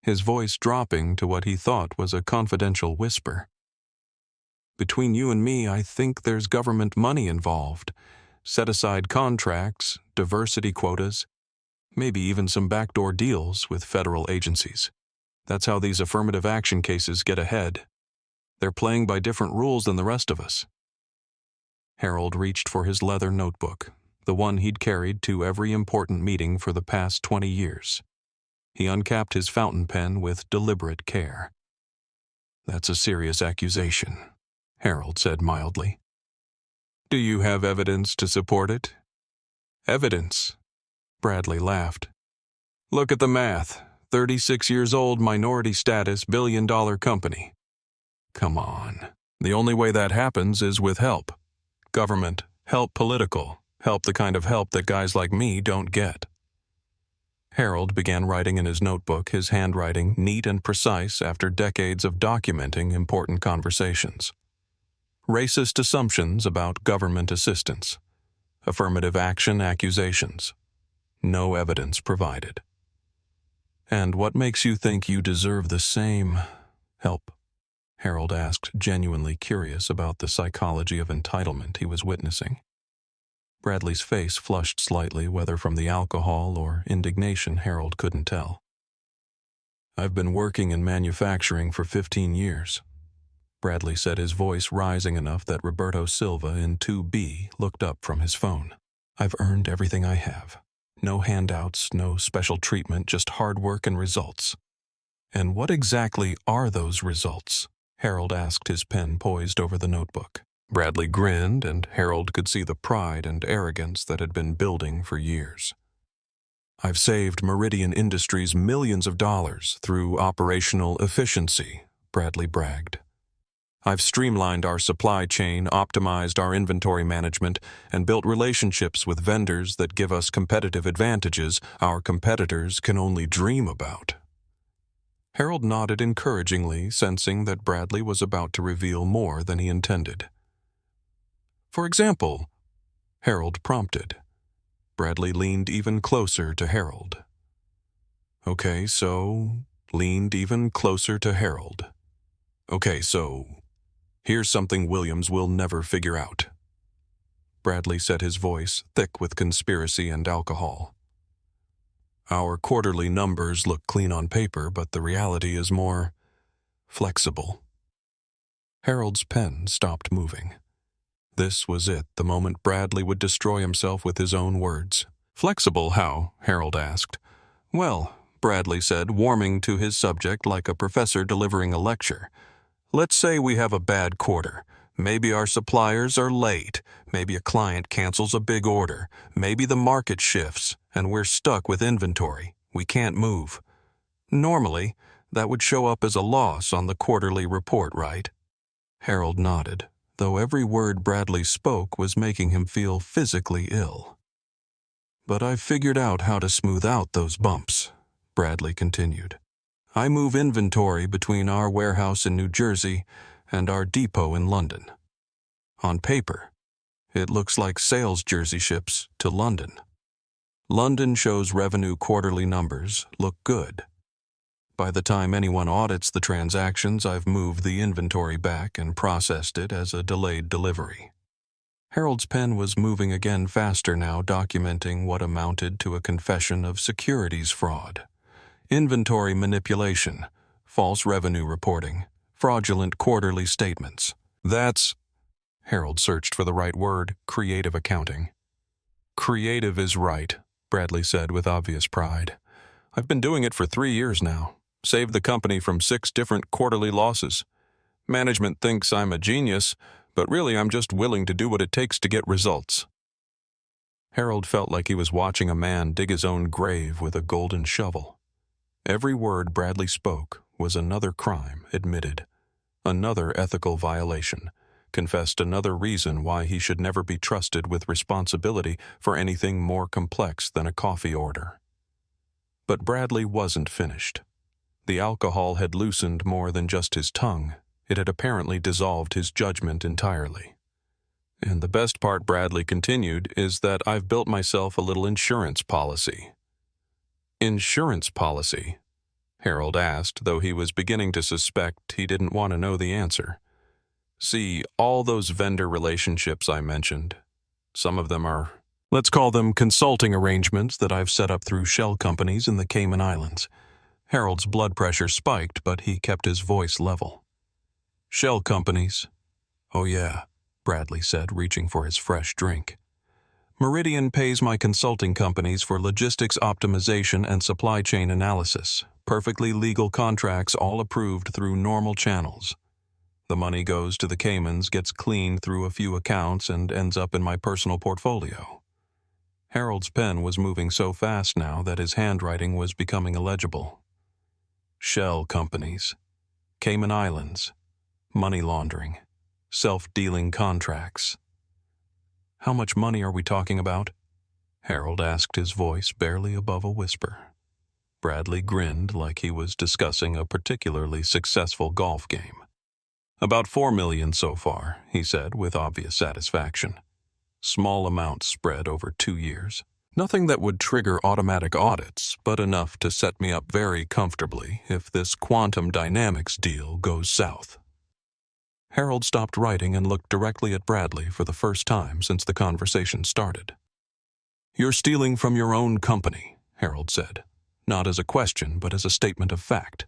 his voice dropping to what he thought was a confidential whisper. "Between you and me, I think there's government money involved. Set-aside contracts, diversity quotas, maybe even some backdoor deals with federal agencies. That's how these affirmative action cases get ahead. They're playing by different rules than the rest of us." Harold reached for his leather notebook, the one he'd carried to every important meeting for the past 20 years. He uncapped his fountain pen with deliberate care. "That's a serious accusation," Harold said mildly. "Do you have evidence to support it?" "Evidence?" Bradley laughed. "Look at the math. 36 years old, minority status, billion-dollar company. Come on. The only way that happens is with help. Government, help political, help the kind of help that guys like me don't get." Harold began writing in his notebook, his handwriting neat and precise after decades of documenting important conversations. Racist assumptions about government assistance. Affirmative action accusations. No evidence provided. "And what makes you think you deserve the same help?" Harold asked, genuinely curious about the psychology of entitlement he was witnessing. Bradley's face flushed slightly, whether from the alcohol or indignation Harold couldn't tell. "I've been working in manufacturing for 15 years. Bradley said, his voice rising enough that Roberto Silva in 2B looked up from his phone. "I've earned everything I have. No handouts, no special treatment, just hard work and results." "And what exactly are those results?" Harold asked, his pen poised over the notebook. Bradley grinned, and Harold could see the pride and arrogance that had been building for years. "I've saved Meridian Industries millions of dollars through operational efficiency," Bradley bragged. "I've streamlined our supply chain, optimized our inventory management, and built relationships with vendors that give us competitive advantages our competitors can only dream about." Harold nodded encouragingly, sensing that Bradley was about to reveal more than he intended. "For example," Harold prompted. Bradley leaned even closer to Harold. Leaned even closer to Harold. Here's something Williams will never figure out." Bradley set his voice thick with conspiracy and alcohol. "Our quarterly numbers look clean on paper, but the reality is more flexible." Harold's pen stopped moving. This was it, the moment Bradley would destroy himself with his own words. "Flexible how?" Harold asked. "Well," Bradley said, warming to his subject like a professor delivering a lecture. "Let's say we have a bad quarter. Maybe our suppliers are late. Maybe a client cancels a big order. Maybe the market shifts, and we're stuck with inventory. We can't move. Normally, that would show up as a loss on the quarterly report, right?" Harold nodded, though every word Bradley spoke was making him feel physically ill. "But I've figured out how to smooth out those bumps," Bradley continued. "I move inventory between our warehouse in New Jersey and our depot in London. On paper, it looks like sales jersey ships to London. London shows revenue quarterly numbers look good. By the time anyone audits the transactions, I've moved the inventory back and processed it as a delayed delivery." Harold's pen was moving again faster now, documenting what amounted to a confession of securities fraud, inventory manipulation, false revenue reporting, fraudulent quarterly statements. That's, Harold searched for the right word, creative accounting. Creative is right, Bradley said with obvious pride. I've been doing it for 3 years now. Saved the company from 6 different quarterly losses. Management thinks I'm a genius, but really I'm just willing to do what it takes to get results. Harold felt like he was watching a man dig his own grave with a golden shovel. Every word Bradley spoke was another crime admitted, another ethical violation, confessed another reason why he should never be trusted with responsibility for anything more complex than a coffee order. But Bradley wasn't finished. The alcohol had loosened more than just his tongue. It had apparently dissolved his judgment entirely. And the best part, Bradley continued, is that I've built myself a little insurance policy. Insurance policy? Harold asked, though he was beginning to suspect he didn't want to know the answer. See, all those vendor relationships I mentioned, some of them are, let's call them consulting arrangements that I've set up through shell companies in the Cayman Islands. Harold's blood pressure spiked, but he kept his voice level. Shell companies. Oh yeah, Bradley said, reaching for his fresh drink. Meridian pays my consulting companies for logistics optimization and supply chain analysis, perfectly legal contracts all approved through normal channels. The money goes to the Caymans, gets cleaned through a few accounts, and ends up in my personal portfolio. Harold's pen was moving so fast now that his handwriting was becoming illegible. Shell companies, Cayman Islands, money laundering, self-dealing contracts. How much money are we talking about? Harold asked, his voice barely above a whisper. Bradley grinned like he was discussing a particularly successful golf game. About 4 million so far, he said with obvious satisfaction. Small amounts spread over 2 years. Nothing that would trigger automatic audits, but enough to set me up very comfortably if this quantum dynamics deal goes south. Harold stopped writing and looked directly at Bradley for the first time since the conversation started. You're stealing from your own company, Harold said, not as a question but as a statement of fact.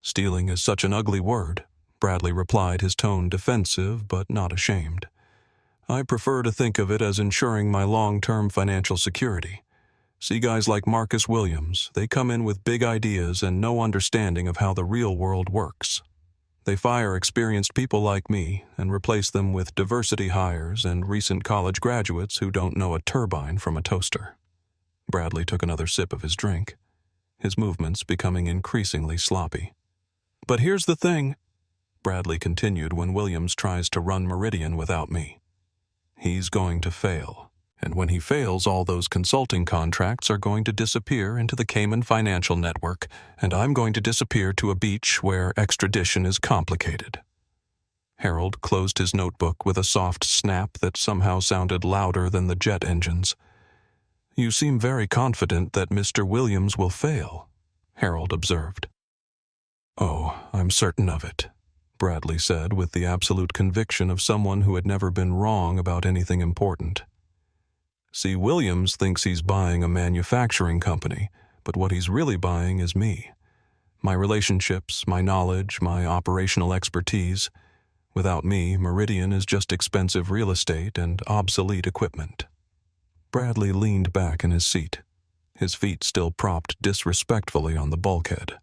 Stealing is such an ugly word, Bradley replied, his tone defensive but not ashamed. I prefer to think of it as ensuring my long-term financial security. See guys like Marcus Williams, they come in with big ideas and no understanding of how the real world works. They fire experienced people like me and replace them with diversity hires and recent college graduates who don't know a turbine from a toaster. Bradley took another sip of his drink, his movements becoming increasingly sloppy. But here's the thing, Bradley continued, when Williams tries to run Meridian without me. He's going to fail, and when he fails, all those consulting contracts are going to disappear into the Cayman financial network, and I'm going to disappear to a beach where extradition is complicated. Harold closed his notebook with a soft snap that somehow sounded louder than the jet engines. You seem very confident that Mr. Williams will fail, Harold observed. Oh, I'm certain of it, Bradley said with the absolute conviction of someone who had never been wrong about anything important. See, Williams thinks he's buying a manufacturing company, but what he's really buying is me. My relationships, my knowledge, my operational expertise. Without me, Meridian is just expensive real estate and obsolete equipment. Bradley leaned back in his seat, his feet still propped disrespectfully on the bulkhead.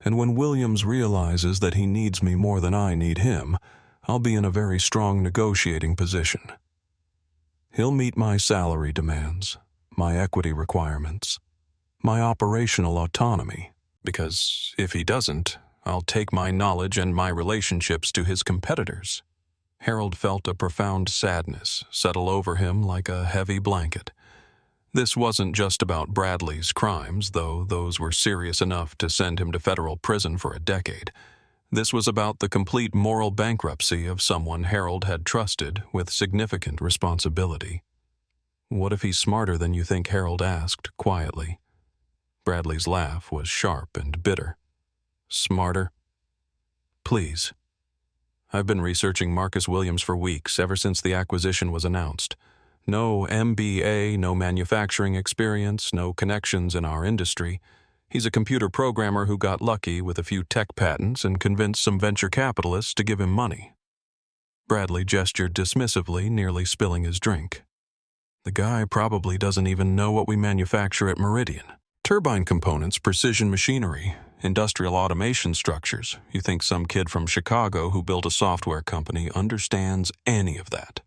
And when Williams realizes that he needs me more than I need him, I'll be in a very strong negotiating position. He'll meet my salary demands, my equity requirements, my operational autonomy, because if he doesn't, I'll take my knowledge and my relationships to his competitors. Harold felt a profound sadness settle over him like a heavy blanket. This wasn't just about Bradley's crimes, though those were serious enough to send him to federal prison for a decade. This was about the complete moral bankruptcy of someone Harold had trusted with significant responsibility. What if he's smarter than you think? Harold asked, quietly. Bradley's laugh was sharp and bitter. Smarter? Please. I've been researching Marcus Williams for weeks, ever since the acquisition was announced. No MBA, no manufacturing experience, no connections in our industry. He's a computer programmer who got lucky with a few tech patents and convinced some venture capitalists to give him money. Bradley gestured dismissively, nearly spilling his drink. The guy probably doesn't even know what we manufacture at Meridian. Turbine components, precision machinery, industrial automation structures. You think some kid from Chicago who built a software company understands any of that?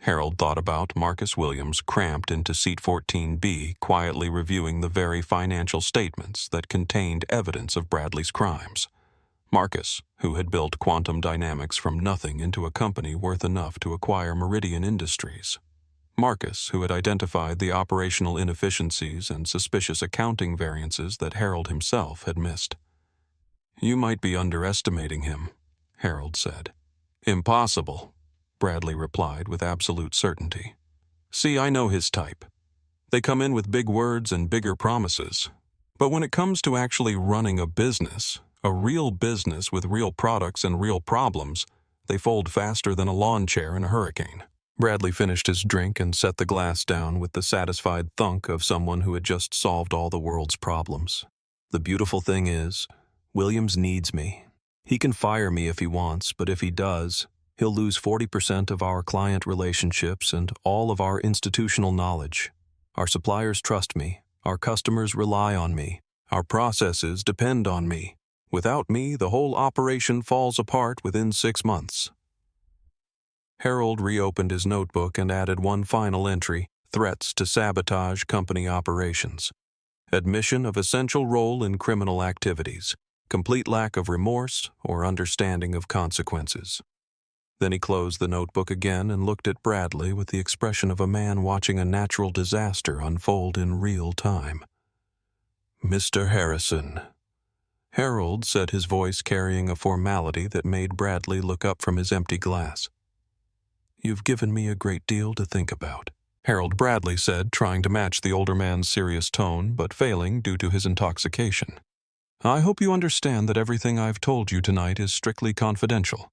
Harold thought about Marcus Williams cramped into seat 14B, quietly reviewing the very financial statements that contained evidence of Bradley's crimes. Marcus, who had built Quantum Dynamics from nothing into a company worth enough to acquire Meridian Industries. Marcus, who had identified the operational inefficiencies and suspicious accounting variances that Harold himself had missed. "You might be underestimating him," Harold said. "Impossible," Bradley replied with absolute certainty. "See, I know his type. They come in with big words and bigger promises. But when it comes to actually running a real business with real products and real problems, they fold faster than a lawn chair in a hurricane." Bradley finished his drink and set the glass down with the satisfied thunk of someone who had just solved all the world's problems. "The beautiful thing is, Williams needs me. He can fire me if he wants, but if he does, he'll lose 40% of our client relationships and all of our institutional knowledge. Our suppliers trust me. Our customers rely on me. Our processes depend on me. Without me, the whole operation falls apart within 6 months." Harold reopened his notebook and added one final entry: threats to sabotage company operations. Admission of essential role in criminal activities. Complete lack of remorse or understanding of consequences. Then he closed the notebook again and looked at Bradley with the expression of a man watching a natural disaster unfold in real time. "Mr. Harrison." Harold said, his voice carrying a formality that made Bradley look up from his empty glass. "You've given me a great deal to think about," Harold Bradley said, trying to match the older man's serious tone, but failing due to his intoxication. "I hope you understand that everything I've told you tonight is strictly confidential.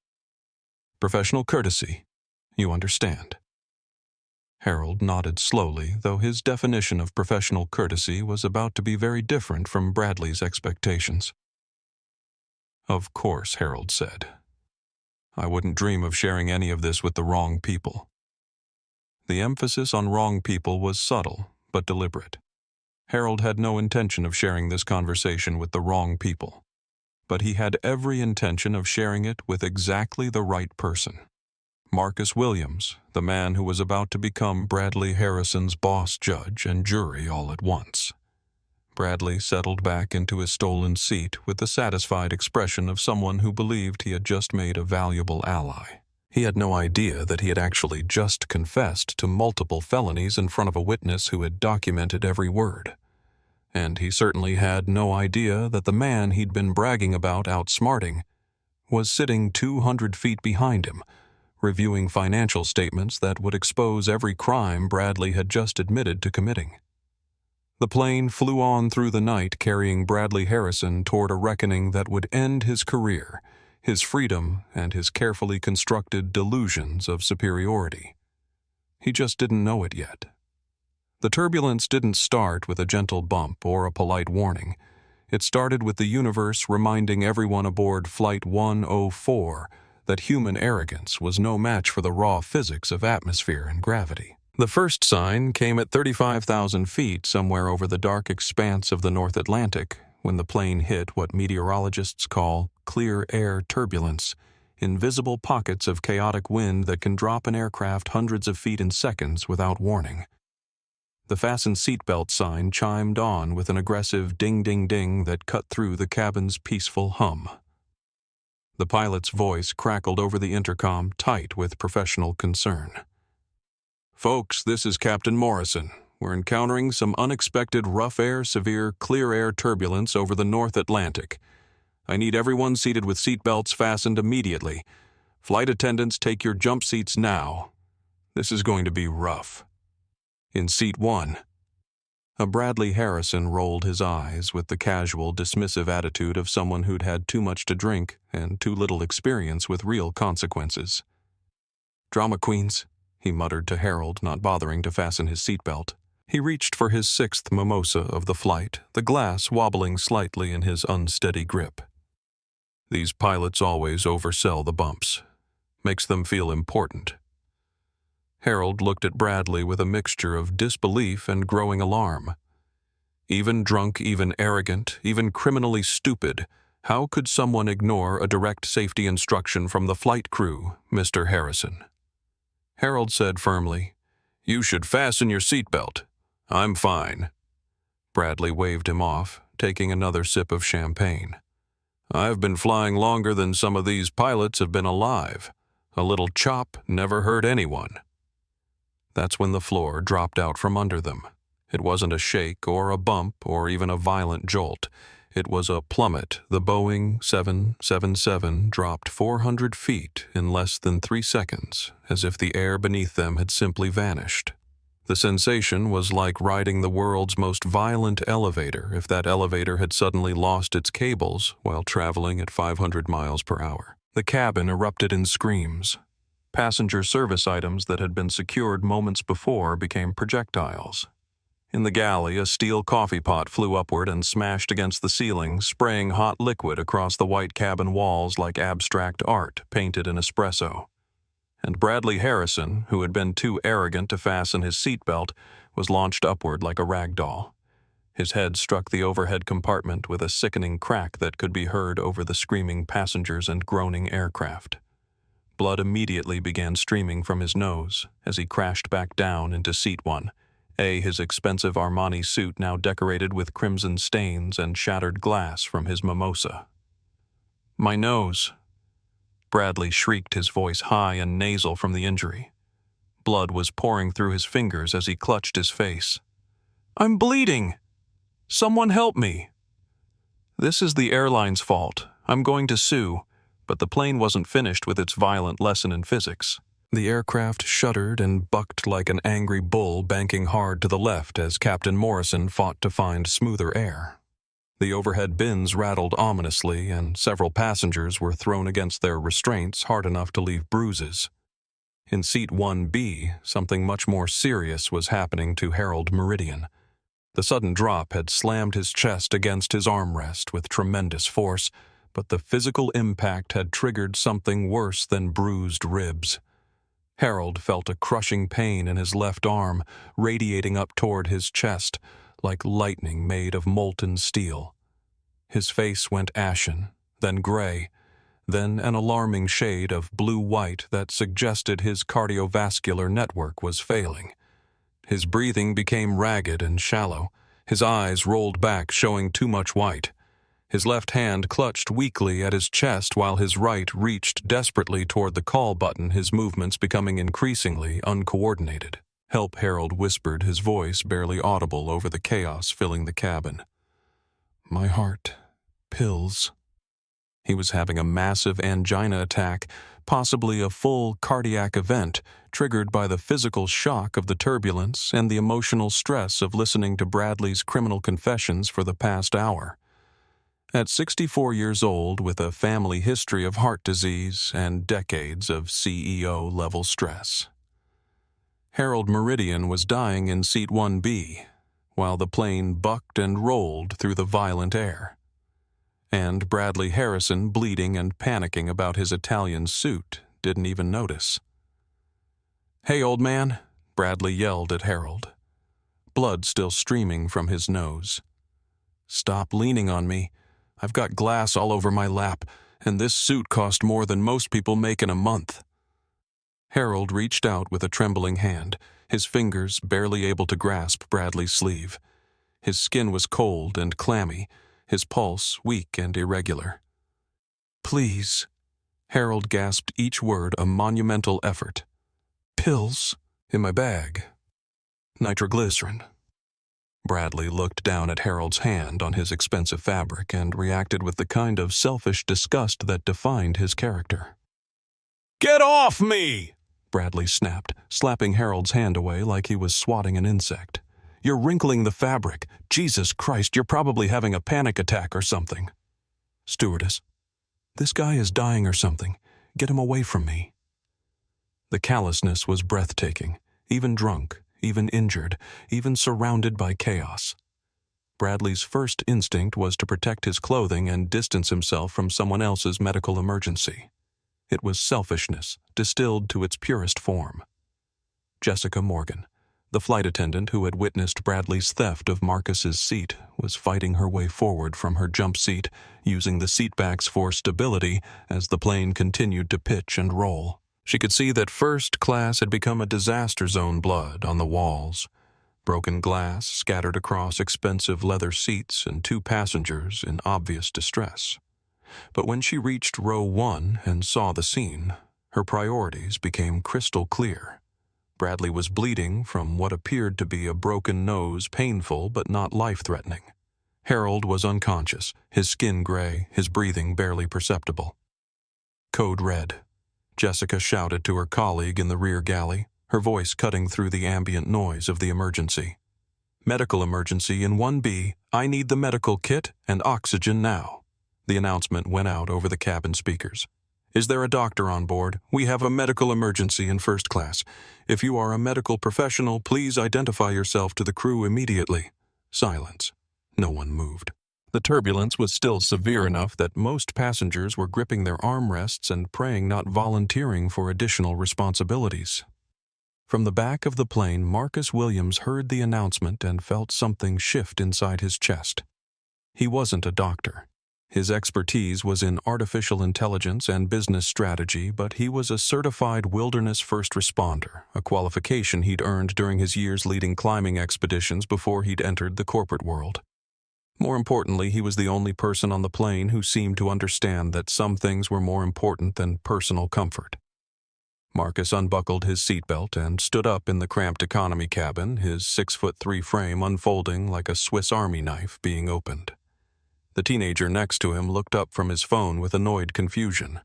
Professional courtesy, you understand." Harold nodded slowly, though his definition of professional courtesy was about to be very different from Bradley's expectations. "Of course," Harold said. "I wouldn't dream of sharing any of this with the wrong people." The emphasis on wrong people was subtle, but deliberate. Harold had no intention of sharing this conversation with the wrong people, but he had every intention of sharing it with exactly the right person. Marcus Williams, the man who was about to become Bradley Harrison's boss, judge, and jury all at once. Bradley settled back into his stolen seat with the satisfied expression of someone who believed he had just made a valuable ally. He had no idea that he had actually just confessed to multiple felonies in front of a witness who had documented every word. And he certainly had no idea that the man he'd been bragging about outsmarting was sitting 200 feet behind him, reviewing financial statements that would expose every crime Bradley had just admitted to committing. The plane flew on through the night, carrying Bradley Harrison toward a reckoning that would end his career, his freedom, and his carefully constructed delusions of superiority. He just didn't know it yet. The turbulence didn't start with a gentle bump or a polite warning. It started with the universe reminding everyone aboard Flight 104 that human arrogance was no match for the raw physics of atmosphere and gravity. The first sign came at 35,000 feet somewhere over the dark expanse of the North Atlantic when the plane hit what meteorologists call clear air turbulence, invisible pockets of chaotic wind that can drop an aircraft hundreds of feet in seconds without warning. The fasten seatbelt sign chimed on with an aggressive ding-ding-ding that cut through the cabin's peaceful hum. The pilot's voice crackled over the intercom, tight with professional concern. "Folks, this is Captain Morrison. We're encountering some unexpected rough air, severe clear air turbulence over the North Atlantic. I need everyone seated with seatbelts fastened immediately. Flight attendants, take your jump seats now. This is going to be rough. In seat 1. Bradley Harrison rolled his eyes with the casual, dismissive attitude of someone who'd had too much to drink and too little experience with real consequences. "Drama queens," he muttered to Harold, not bothering to fasten his seatbelt. He reached for his sixth mimosa of the flight, the glass wobbling slightly in his unsteady grip. "These pilots always oversell the bumps. Makes them feel important." Harold looked at Bradley with a mixture of disbelief and growing alarm. Even drunk, even arrogant, even criminally stupid, how could someone ignore a direct safety instruction from the flight crew, Mr. Harrison? Harold said firmly, "You should fasten your seatbelt. I'm fine." Bradley waved him off, taking another sip of champagne. "I've been flying longer than some of these pilots have been alive. A little chop never hurt anyone." That's when the floor dropped out from under them. It wasn't a shake or a bump or even a violent jolt. It was a plummet. The Boeing 777 dropped 400 feet in less than 3 seconds, as if the air beneath them had simply vanished. The sensation was like riding the world's most violent elevator if that elevator had suddenly lost its cables while traveling at 500 miles per hour. The cabin erupted in screams. Passenger service items that had been secured moments before became projectiles. In the galley, a steel coffee pot flew upward and smashed against the ceiling, spraying hot liquid across the white cabin walls like abstract art painted in espresso. And Bradley Harrison, who had been too arrogant to fasten his seatbelt, was launched upward like a rag doll. His head struck the overhead compartment with a sickening crack that could be heard over the screaming passengers and groaning aircraft. Blood immediately began streaming from his nose as he crashed back down into seat 1, his expensive Armani suit now decorated with crimson stains and shattered glass from his mimosa. "My nose!" Bradley shrieked, his voice high and nasal from the injury. Blood was pouring through his fingers as he clutched his face. "I'm bleeding! Someone help me!" "This is the airline's fault. I'm going to sue." But the plane wasn't finished with its violent lesson in physics. The aircraft shuddered and bucked like an angry bull, banking hard to the left as Captain Morrison fought to find smoother air. The overhead bins rattled ominously, and several passengers were thrown against their restraints hard enough to leave bruises. In seat 1B, something much more serious was happening to Harold Meridian. The sudden drop had slammed his chest against his armrest with tremendous force, but the physical impact had triggered something worse than bruised ribs. Harold felt a crushing pain in his left arm, radiating up toward his chest, like lightning made of molten steel. His face went ashen, then gray, then an alarming shade of blue-white that suggested his cardiovascular network was failing. His breathing became ragged and shallow. His eyes rolled back, showing too much white. His left hand clutched weakly at his chest while his right reached desperately toward the call button, his movements becoming increasingly uncoordinated. "Help," Harold whispered, his voice barely audible over the chaos filling the cabin. "My heart. Pills." He was having a massive angina attack, possibly a full cardiac event, triggered by the physical shock of the turbulence and the emotional stress of listening to Bradley's criminal confessions for the past hour. At 64 years old, with a family history of heart disease and decades of CEO-level stress. Harold Meridian was dying in seat 1B, while the plane bucked and rolled through the violent air. And Bradley Harrison, bleeding and panicking about his Italian suit, didn't even notice. "Hey, old man," Bradley yelled at Harold, blood still streaming from his nose. "Stop leaning on me. I've got glass all over my lap, and this suit cost more than most people make in a month." Harold reached out with a trembling hand, his fingers barely able to grasp Bradley's sleeve. His skin was cold and clammy, his pulse weak and irregular. "Please," Harold gasped each word a monumental effort. "Pills in my bag. Nitroglycerin." Bradley looked down at Harold's hand on his expensive fabric and reacted with the kind of selfish disgust that defined his character. "Get off me!" Bradley snapped, slapping Harold's hand away like he was swatting an insect. You're wrinkling the fabric. Jesus Christ, you're probably having a panic attack or something. Stewardess, this guy is dying or something. Get him away from me. The callousness was breathtaking, even drunk, even injured, even surrounded by chaos. Bradley's first instinct was to protect his clothing and distance himself from someone else's medical emergency. It was selfishness, distilled to its purest form. Jessica Morgan, the flight attendant who had witnessed Bradley's theft of Marcus's seat, was fighting her way forward from her jump seat, using the seatbacks for stability as the plane continued to pitch and roll. She could see that first class had become a disaster zone. Blood on the walls, broken glass scattered across expensive leather seats, and 2 passengers in obvious distress. But when she reached row 1 and saw the scene, her priorities became crystal clear. Bradley was bleeding from what appeared to be a broken nose, painful but not life-threatening. Harold was unconscious, his skin gray, his breathing barely perceptible. Code red. Jessica shouted to her colleague in the rear galley, her voice cutting through the ambient noise of the emergency. Medical emergency in 1B. I need the medical kit and oxygen now. The announcement went out over the cabin speakers. Is there a doctor on board? We have a medical emergency in first class. If you are a medical professional, please identify yourself to the crew immediately. Silence. No one moved. The turbulence was still severe enough that most passengers were gripping their armrests and praying not volunteering for additional responsibilities. From the back of the plane, Marcus Williams heard the announcement and felt something shift inside his chest. He wasn't a doctor. His expertise was in artificial intelligence and business strategy, but he was a certified wilderness first responder, a qualification he'd earned during his years leading climbing expeditions before he'd entered the corporate world. More importantly, he was the only person on the plane who seemed to understand that some things were more important than personal comfort. Marcus unbuckled his seatbelt and stood up in the cramped economy cabin, his 6'3" frame unfolding like a Swiss Army knife being opened. The teenager next to him looked up from his phone with annoyed confusion.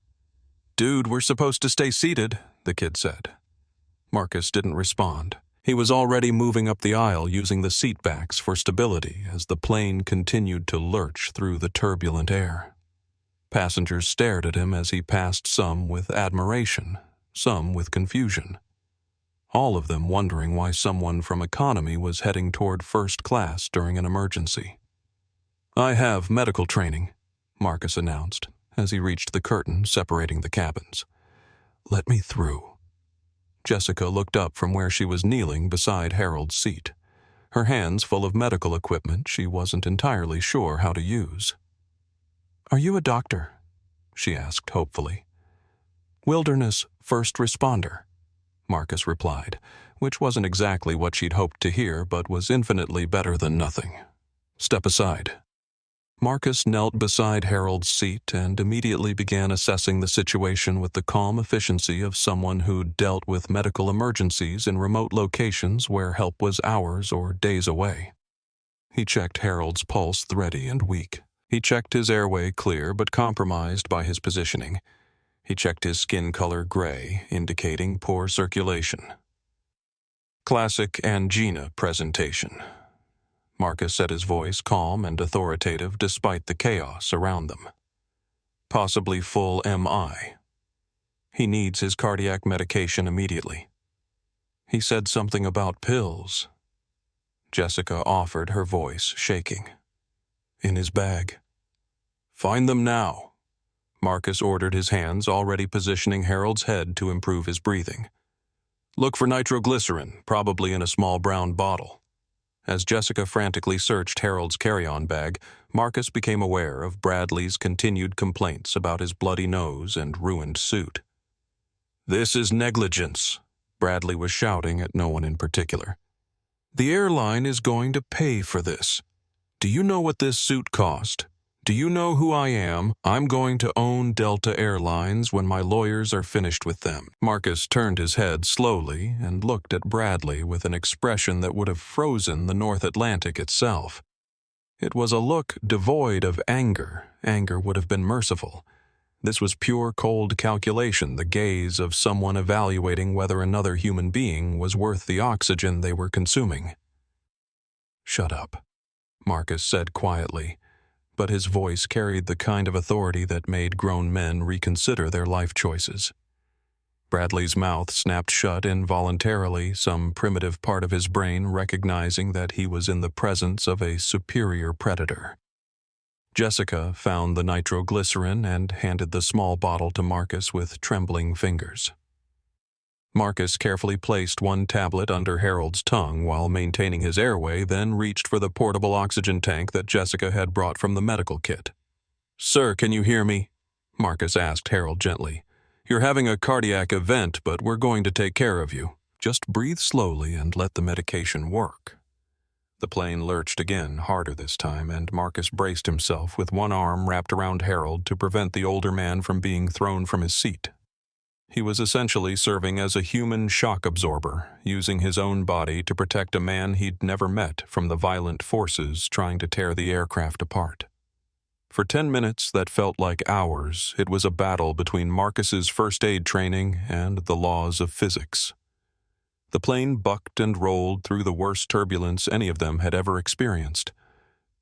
"Dude, we're supposed to stay seated," the kid said. Marcus didn't respond. He was already moving up the aisle using the seatbacks for stability as the plane continued to lurch through the turbulent air. Passengers stared at him as he passed, some with admiration, some with confusion. All of them wondering why someone from economy was heading toward first class during an emergency. "I have medical training," Marcus announced as he reached the curtain separating the cabins. "Let me through." Jessica looked up from where she was kneeling beside Harold's seat, her hands full of medical equipment she wasn't entirely sure how to use. "Are you a doctor?" she asked hopefully. "Wilderness first responder," Marcus replied, which wasn't exactly what she'd hoped to hear but was infinitely better than nothing. "Step aside." Marcus knelt beside Harold's seat and immediately began assessing the situation with the calm efficiency of someone who'd dealt with medical emergencies in remote locations where help was hours or days away. He checked Harold's pulse thready and weak. He checked his airway clear but compromised by his positioning. He checked his skin color gray, indicating poor circulation. Classic angina presentation. Marcus set his voice calm and authoritative despite the chaos around them. Possibly full MI. He needs his cardiac medication immediately. He said something about pills. Jessica offered, her voice shaking. "In his bag." "Find them now." Marcus ordered, his hands already positioning Harold's head to improve his breathing. "Look for nitroglycerin, probably in a small brown bottle." As Jessica frantically searched Harold's carry-on bag, Marcus became aware of Bradley's continued complaints about his bloody nose and ruined suit. "This is negligence," Bradley was shouting at no one in particular. "The airline is going to pay for this. Do you know what this suit cost? Do you know who I am? I'm going to own Delta Airlines when my lawyers are finished with them." Marcus turned his head slowly and looked at Bradley with an expression that would have frozen the North Atlantic itself. It was a look devoid of anger. Anger would have been merciful. This was pure cold calculation, the gaze of someone evaluating whether another human being was worth the oxygen they were consuming. "Shut up," Marcus said quietly, but his voice carried the kind of authority that made grown men reconsider their life choices. Bradley's mouth snapped shut involuntarily, some primitive part of his brain recognizing that he was in the presence of a superior predator. Jessica found the nitroglycerin and handed the small bottle to Marcus with trembling fingers. Marcus carefully placed one tablet under Harold's tongue while maintaining his airway, then reached for the portable oxygen tank that Jessica had brought from the medical kit. "Sir, can you hear me?" Marcus asked Harold gently. "You're having a cardiac event, but we're going to take care of you. Just breathe slowly and let the medication work." The plane lurched again, harder this time, and Marcus braced himself with one arm wrapped around Harold to prevent the older man from being thrown from his seat. He was essentially serving as a human shock absorber, using his own body to protect a man he'd never met from the violent forces trying to tear the aircraft apart. For 10 minutes that felt like hours, it was a battle between Marcus's first aid training and the laws of physics. The plane bucked and rolled through the worst turbulence any of them had ever experienced.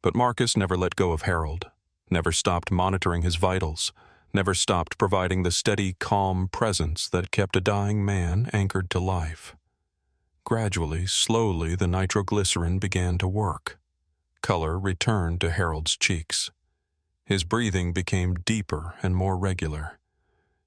But Marcus never let go of Harold, never stopped monitoring his vitals, never stopped providing the steady, calm presence that kept a dying man anchored to life. Gradually, slowly, the nitroglycerin began to work. Color returned to Harold's cheeks. His breathing became deeper and more regular.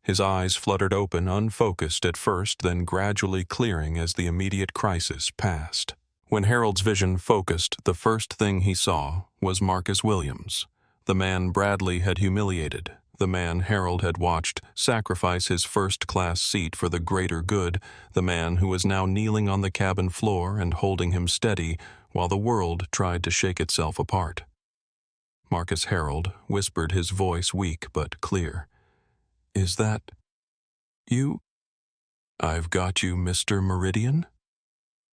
His eyes fluttered open, unfocused at first, then gradually clearing as the immediate crisis passed. When Harold's vision focused, the first thing he saw was Marcus Williams, the man Bradley had humiliated, the man Harold had watched sacrifice his first-class seat for the greater good, the man who was now kneeling on the cabin floor and holding him steady while the world tried to shake itself apart. Marcus Harold whispered, his voice weak but clear. "Is that you?" "I've got you, Mr. Meridian,"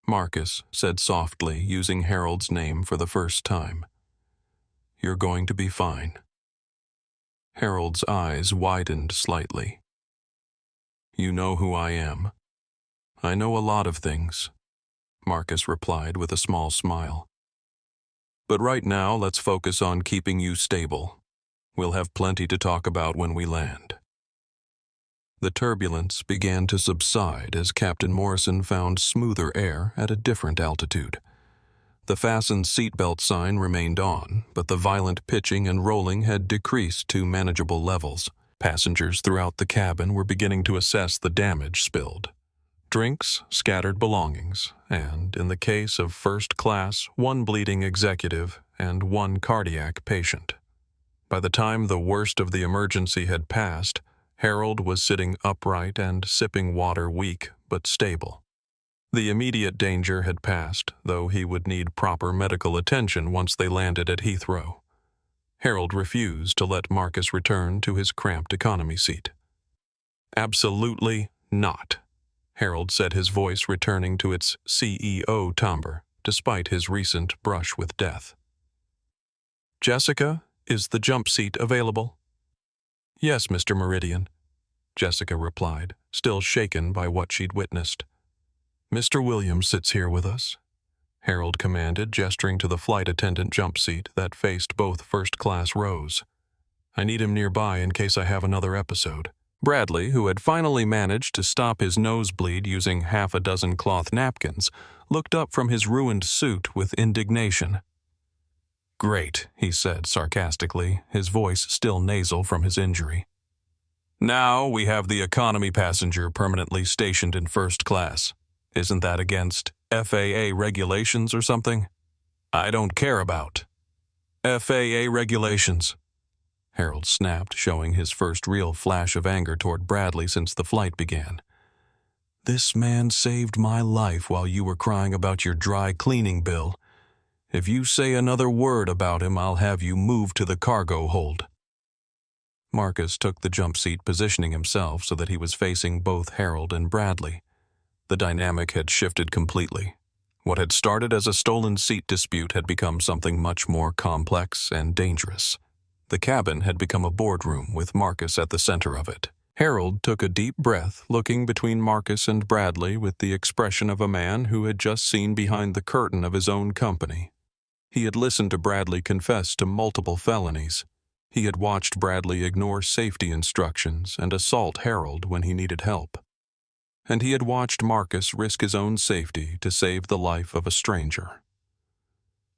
Marcus said softly, using Harold's name for the first time. "You're going to be fine." Harold's eyes widened slightly. "You know who I am." "I know a lot of things," Marcus replied with a small smile. "But right now, let's focus on keeping you stable. We'll have plenty to talk about when we land." The turbulence began to subside as Captain Morrison found smoother air at a different altitude. The fastened seatbelt sign remained on, but the violent pitching and rolling had decreased to manageable levels. Passengers throughout the cabin were beginning to assess the damage spilled. Drinks, scattered belongings, and, in the case of first class, one bleeding executive and one cardiac patient. By the time the worst of the emergency had passed, Harold was sitting upright and sipping water, weak but stable. The immediate danger had passed, though he would need proper medical attention once they landed at Heathrow. Harold refused to let Marcus return to his cramped economy seat. "Absolutely not," Harold said, his voice returning to its CEO timbre, despite his recent brush with death. "Jessica, is the jump seat available?" "Yes, Mr. Meridian," Jessica replied, still shaken by what she'd witnessed. "Mr. Williams sits here with us," Harold commanded, gesturing to the flight attendant jump seat that faced both first-class rows. "I need him nearby in case I have another episode." Bradley, who had finally managed to stop his nosebleed using half a dozen cloth napkins, looked up from his ruined suit with indignation. "Great," he said sarcastically, his voice still nasal from his injury. "Now we have the economy passenger permanently stationed in first class. Isn't that against FAA regulations or something?" "I don't care about FAA regulations," Harold snapped, showing his first real flash of anger toward Bradley since the flight began. "This man saved my life while you were crying about your dry cleaning bill. If you say another word about him, I'll have you moved to the cargo hold." Marcus took the jump seat, positioning himself so that he was facing both Harold and Bradley. The dynamic had shifted completely. What had started as a stolen seat dispute had become something much more complex and dangerous. The cabin had become a boardroom with Marcus at the center of it. Harold took a deep breath, looking between Marcus and Bradley with the expression of a man who had just seen behind the curtain of his own company. He had listened to Bradley confess to multiple felonies. He had watched Bradley ignore safety instructions and assault Harold when he needed help. And he had watched Marcus risk his own safety to save the life of a stranger.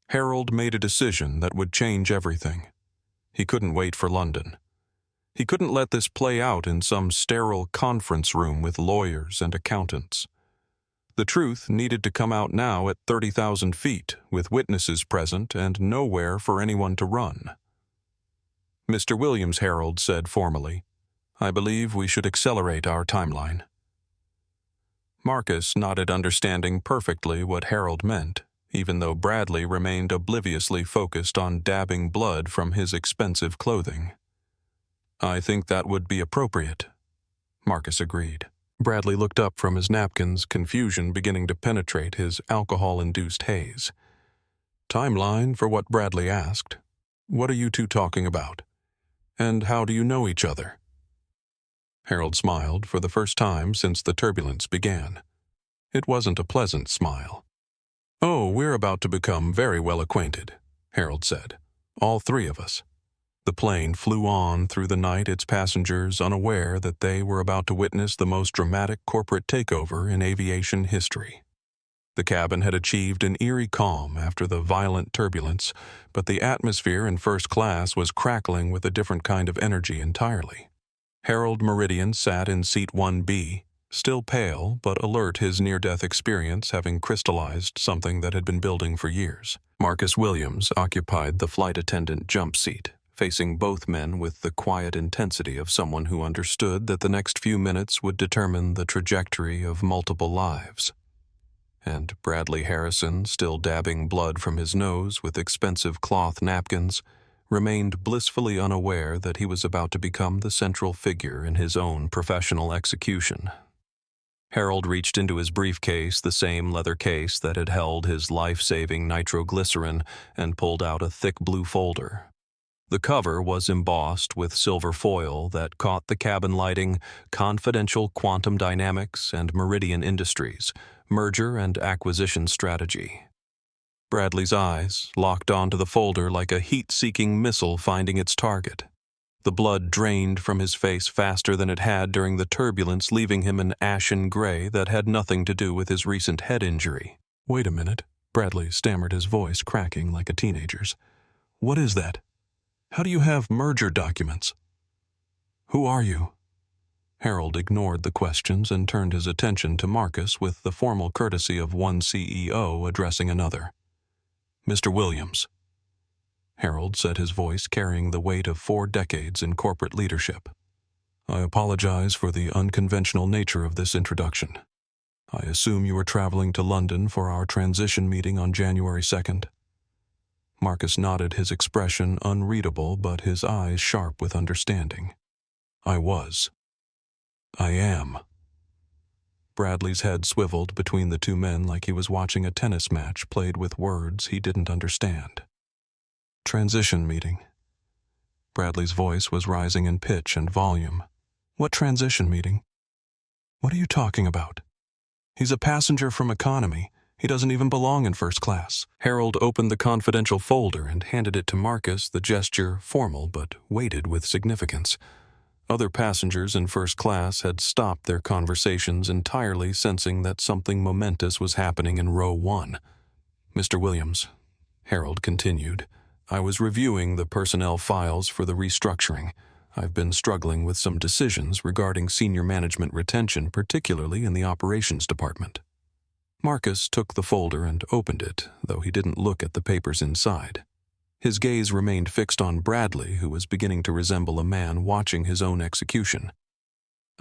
Harold made a decision that would change everything. He couldn't wait for London. He couldn't let this play out in some sterile conference room with lawyers and accountants. The truth needed to come out now at 30,000 feet, with witnesses present and nowhere for anyone to run. Mr. Williams, Harold said formally, "I believe we should accelerate our timeline." Marcus nodded, understanding perfectly what Harold meant, even though Bradley remained obliviously focused on dabbing blood from his expensive clothing. "I think that would be appropriate," Marcus agreed. Bradley looked up from his napkins, confusion beginning to penetrate his alcohol-induced haze. "Timeline for what?" Bradley asked. "What are you two talking about? And how do you know each other?" Harold smiled for the first time since the turbulence began. It wasn't a pleasant smile. "Oh, we're about to become very well acquainted," Harold said. "All three of us." The plane flew on through the night, its passengers unaware that they were about to witness the most dramatic corporate takeover in aviation history. The cabin had achieved an eerie calm after the violent turbulence, but the atmosphere in first class was crackling with a different kind of energy entirely. Harold Meridian sat in seat 1B, still pale but alert, his near-death experience having crystallized something that had been building for years. Marcus Williams occupied the flight attendant jump seat, facing both men with the quiet intensity of someone who understood that the next few minutes would determine the trajectory of multiple lives. And Bradley Harrison, still dabbing blood from his nose with expensive cloth napkins, remained blissfully unaware that he was about to become the central figure in his own professional execution. Harold reached into his briefcase, the same leather case that had held his life-saving nitroglycerin, and pulled out a thick blue folder. The cover was embossed with silver foil that caught the cabin lighting, Confidential Quantum Dynamics and Meridian Industries, Merger and Acquisition Strategy. Bradley's eyes locked onto the folder like a heat-seeking missile finding its target. The blood drained from his face faster than it had during the turbulence, leaving him an ashen gray that had nothing to do with his recent head injury. "Wait a minute," Bradley stammered, his voice cracking like a teenager's. "What is that? How do you have merger documents? Who are you?" Harold ignored the questions and turned his attention to Marcus with the formal courtesy of one CEO addressing another. "Mr. Williams." Harold said, his voice carrying the weight of 4 decades in corporate leadership. "I apologize for the unconventional nature of this introduction. I assume you were traveling to London for our transition meeting on January 2nd. Marcus nodded, his expression unreadable but his eyes sharp with understanding. "I was. I am." Bradley's head swiveled between the two men like he was watching a tennis match played with words he didn't understand. "Transition meeting." Bradley's voice was rising in pitch and volume. "What transition meeting? What are you talking about? He's a passenger from economy. He doesn't even belong in first class." Harold opened the confidential folder and handed it to Marcus, the gesture formal but weighted with significance. Other passengers in first class had stopped their conversations entirely, sensing that something momentous was happening in row 1. "Mr. Williams," Harold continued, "I was reviewing the personnel files for the restructuring. I've been struggling with some decisions regarding senior management retention, particularly in the operations department." Marcus took the folder and opened it, though he didn't look at the papers inside. His gaze remained fixed on Bradley, who was beginning to resemble a man watching his own execution.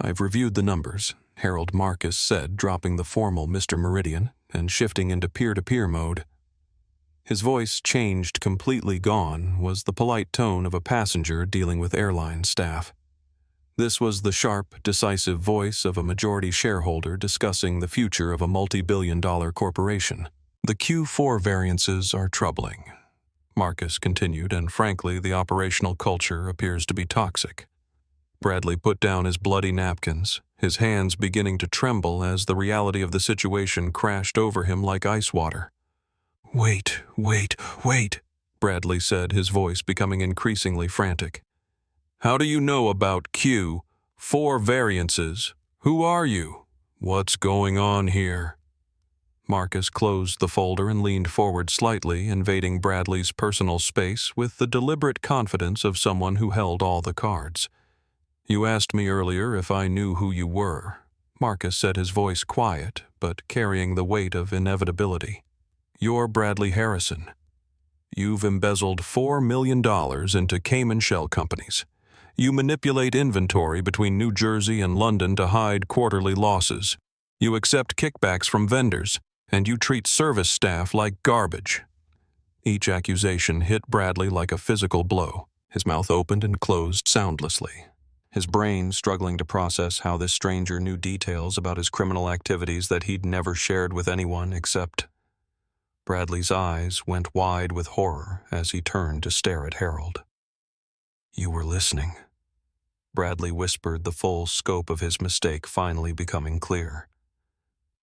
"I've reviewed the numbers," Harold Marcus said, dropping the formal Mr. Meridian and shifting into peer-to-peer mode. His voice, changed, completely gone, was the polite tone of a passenger dealing with airline staff. This was the sharp, decisive voice of a majority shareholder discussing the future of a multi-billion-dollar corporation. "The Q4 variances are troubling," Marcus continued, "and frankly, the operational culture appears to be toxic." Bradley put down his bloody napkins, his hands beginning to tremble as the reality of the situation crashed over him like ice water. Wait, Bradley said, his voice becoming increasingly frantic. How do you know about Q? 4 variances. Who are you? What's going on here? Marcus closed the folder and leaned forward slightly, invading Bradley's personal space with the deliberate confidence of someone who held all the cards. You asked me earlier if I knew who you were. Marcus said, his voice quiet, but carrying the weight of inevitability. You're Bradley Harrison. You've embezzled $4 million into Cayman shell companies. You manipulate inventory between New Jersey and London to hide quarterly losses. You accept kickbacks from vendors, and you treat service staff like garbage. Each accusation hit Bradley like a physical blow. His mouth opened and closed soundlessly, his brain struggling to process how this stranger knew details about his criminal activities that he'd never shared with anyone except... Bradley's eyes went wide with horror as he turned to stare at Harold. You were listening. Bradley whispered, the full scope of his mistake finally becoming clear.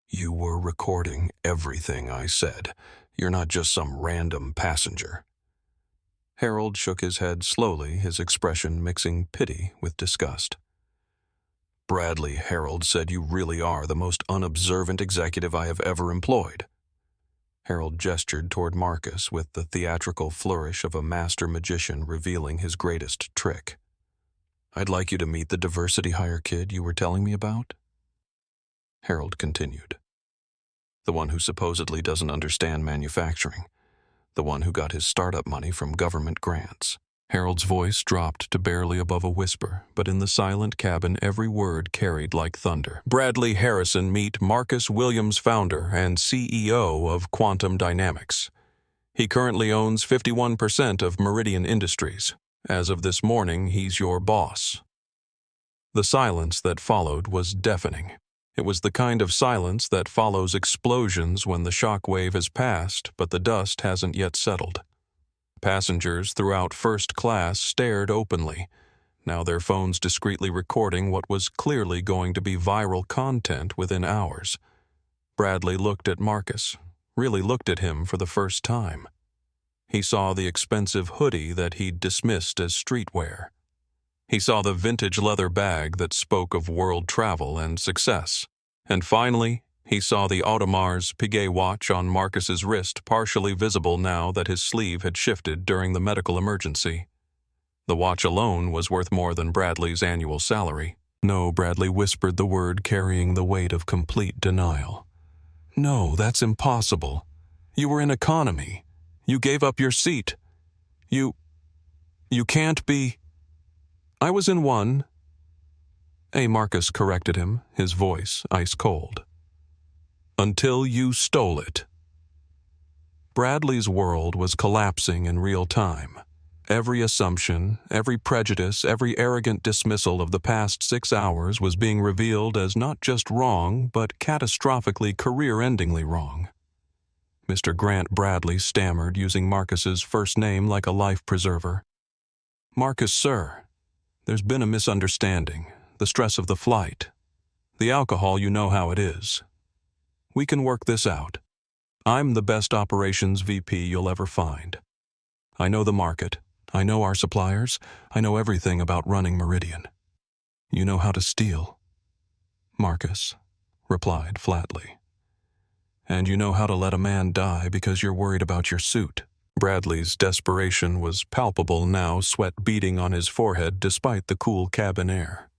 You were recording everything I said. You're not just some random passenger. Harold shook his head slowly, his expression mixing pity with disgust. Bradley, Harold said you really are the most unobservant executive I have ever employed. Harold gestured toward Marcus with the theatrical flourish of a master magician revealing his greatest trick. I'd like you to meet the diversity hire kid you were telling me about. Harold continued. The one who supposedly doesn't understand manufacturing. The one who got his startup money from government grants. Harold's voice dropped to barely above a whisper, but in the silent cabin every word carried like thunder. Bradley Harrison, meet Marcus Williams, founder and CEO of Quantum Dynamics. He currently owns 51% of Meridian Industries. As of this morning, he's your boss. The silence that followed was deafening. It was the kind of silence that follows explosions when the shock wave has passed, but the dust hasn't yet settled. Passengers throughout first class stared openly, now their phones discreetly recording what was clearly going to be viral content within hours. Bradley looked at Marcus, really looked at him for the first time. He saw the expensive hoodie that he'd dismissed as streetwear. He saw the vintage leather bag that spoke of world travel and success. And finally, he saw the Audemars Piguet watch on Marcus's wrist, partially visible now that his sleeve had shifted during the medical emergency. The watch alone was worth more than Bradley's annual salary. No, Bradley whispered the word carrying the weight of complete denial. No, that's impossible. You were in economy. You gave up your seat. You can't be... I was in one. Marcus corrected him, his voice ice cold. Until you stole it. Bradley's world was collapsing in real time. Every assumption, every prejudice, every arrogant dismissal of the past 6 hours was being revealed as not just wrong, but catastrophically career-endingly wrong. Mr. Grant Bradley stammered, using Marcus's first name like a life preserver. Marcus, sir, there's been a misunderstanding. The stress of the flight. The alcohol, you know how it is. We can work this out. I'm the best operations VP you'll ever find. I know the market. I know our suppliers. I know everything about running Meridian. You know how to steal. Marcus replied flatly. And you know how to let a man die because you're worried about your suit. Bradley's desperation was palpable now, sweat beading on his forehead despite the cool cabin air.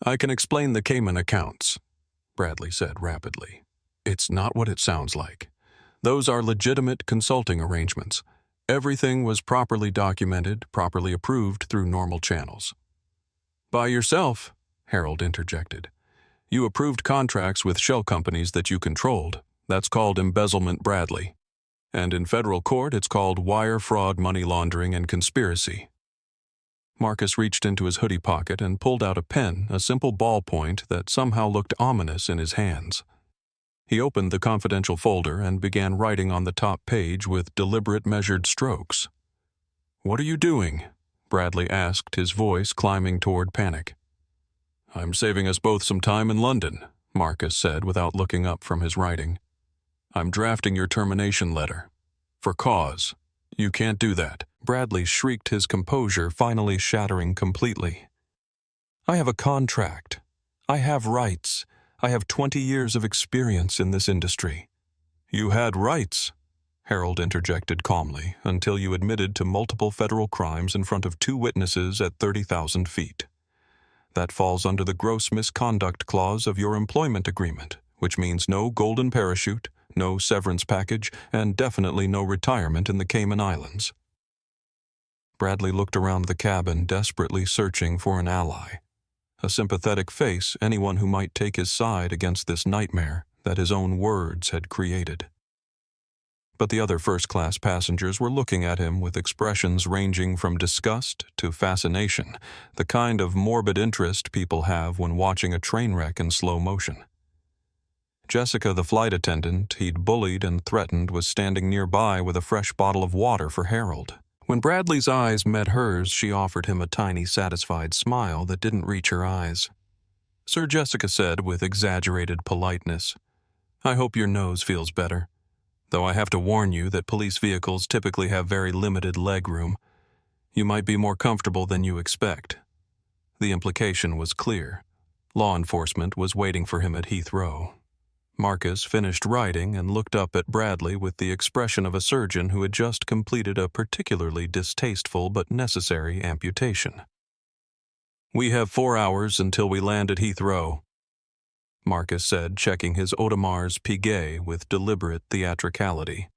I can explain the Cayman accounts, Bradley said rapidly. It's not what it sounds like. Those are legitimate consulting arrangements. Everything was properly documented, properly approved through normal channels. By yourself, Harold interjected. You approved contracts with shell companies that you controlled. That's called embezzlement, Bradley. And in federal court, it's called wire fraud, money laundering, and conspiracy. Marcus reached into his hoodie pocket and pulled out a pen, a simple ballpoint that somehow looked ominous in his hands. He opened the confidential folder and began writing on the top page with deliberate measured strokes. What are you doing? Bradley asked, his voice climbing toward panic. I'm saving us both some time in London, Marcus said without looking up from his writing. I'm drafting your termination letter. For cause. You can't do that. Bradley shrieked, his composure finally shattering completely. I have a contract. I have rights. I have 20 years of experience in this industry. You had rights, Harold interjected calmly, until you admitted to multiple federal crimes in front of 2 witnesses at 30,000 feet. That falls under the gross misconduct clause of your employment agreement, which means no golden parachute, no severance package, and definitely no retirement in the Cayman Islands. Bradley looked around the cabin, desperately searching for an ally. A sympathetic face, anyone who might take his side against this nightmare that his own words had created. But the other first-class passengers were looking at him with expressions ranging from disgust to fascination, the kind of morbid interest people have when watching a train wreck in slow motion. Jessica, the flight attendant he'd bullied and threatened, was standing nearby with a fresh bottle of water for Harold. When Bradley's eyes met hers, she offered him a tiny, satisfied smile that didn't reach her eyes. Sir, Jessica said with exaggerated politeness, I hope your nose feels better. Though I have to warn you that police vehicles typically have very limited legroom. You might be more comfortable than you expect. The implication was clear. Law enforcement was waiting for him at Heathrow. Marcus finished writing and looked up at Bradley with the expression of a surgeon who had just completed a particularly distasteful but necessary amputation. We have 4 hours until we land at Heathrow, Marcus said, checking his Audemars Piguet with deliberate theatricality.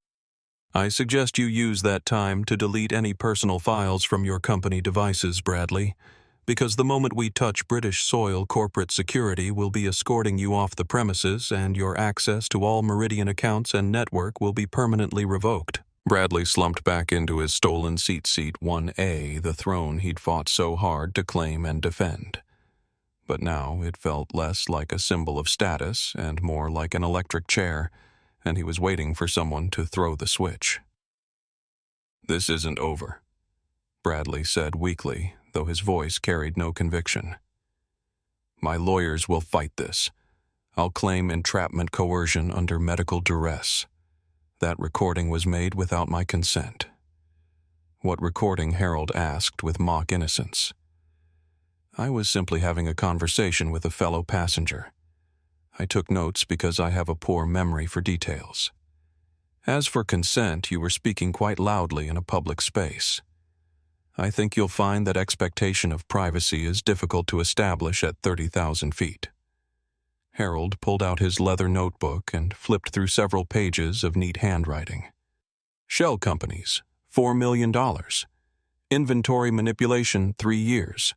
I suggest you use that time to delete any personal files from your company devices, Bradley, because the moment we touch British soil, corporate security will be escorting you off the premises and your access to all Meridian accounts and network will be permanently revoked. Bradley slumped back into his stolen seat 1A, the throne he'd fought so hard to claim and defend. But now it felt less like a symbol of status and more like an electric chair, and he was waiting for someone to throw the switch. This isn't over, Bradley said weakly, though his voice carried no conviction. My lawyers will fight this. I'll claim entrapment coercion under medical duress. That recording was made without my consent. What recording? Harold asked with mock innocence. I was simply having a conversation with a fellow passenger. I took notes because I have a poor memory for details. As for consent, you were speaking quite loudly in a public space. I think you'll find that expectation of privacy is difficult to establish at 30,000 feet. Harold pulled out his leather notebook and flipped through several pages of neat handwriting. Shell companies, $4 million. Inventory manipulation, 3 years.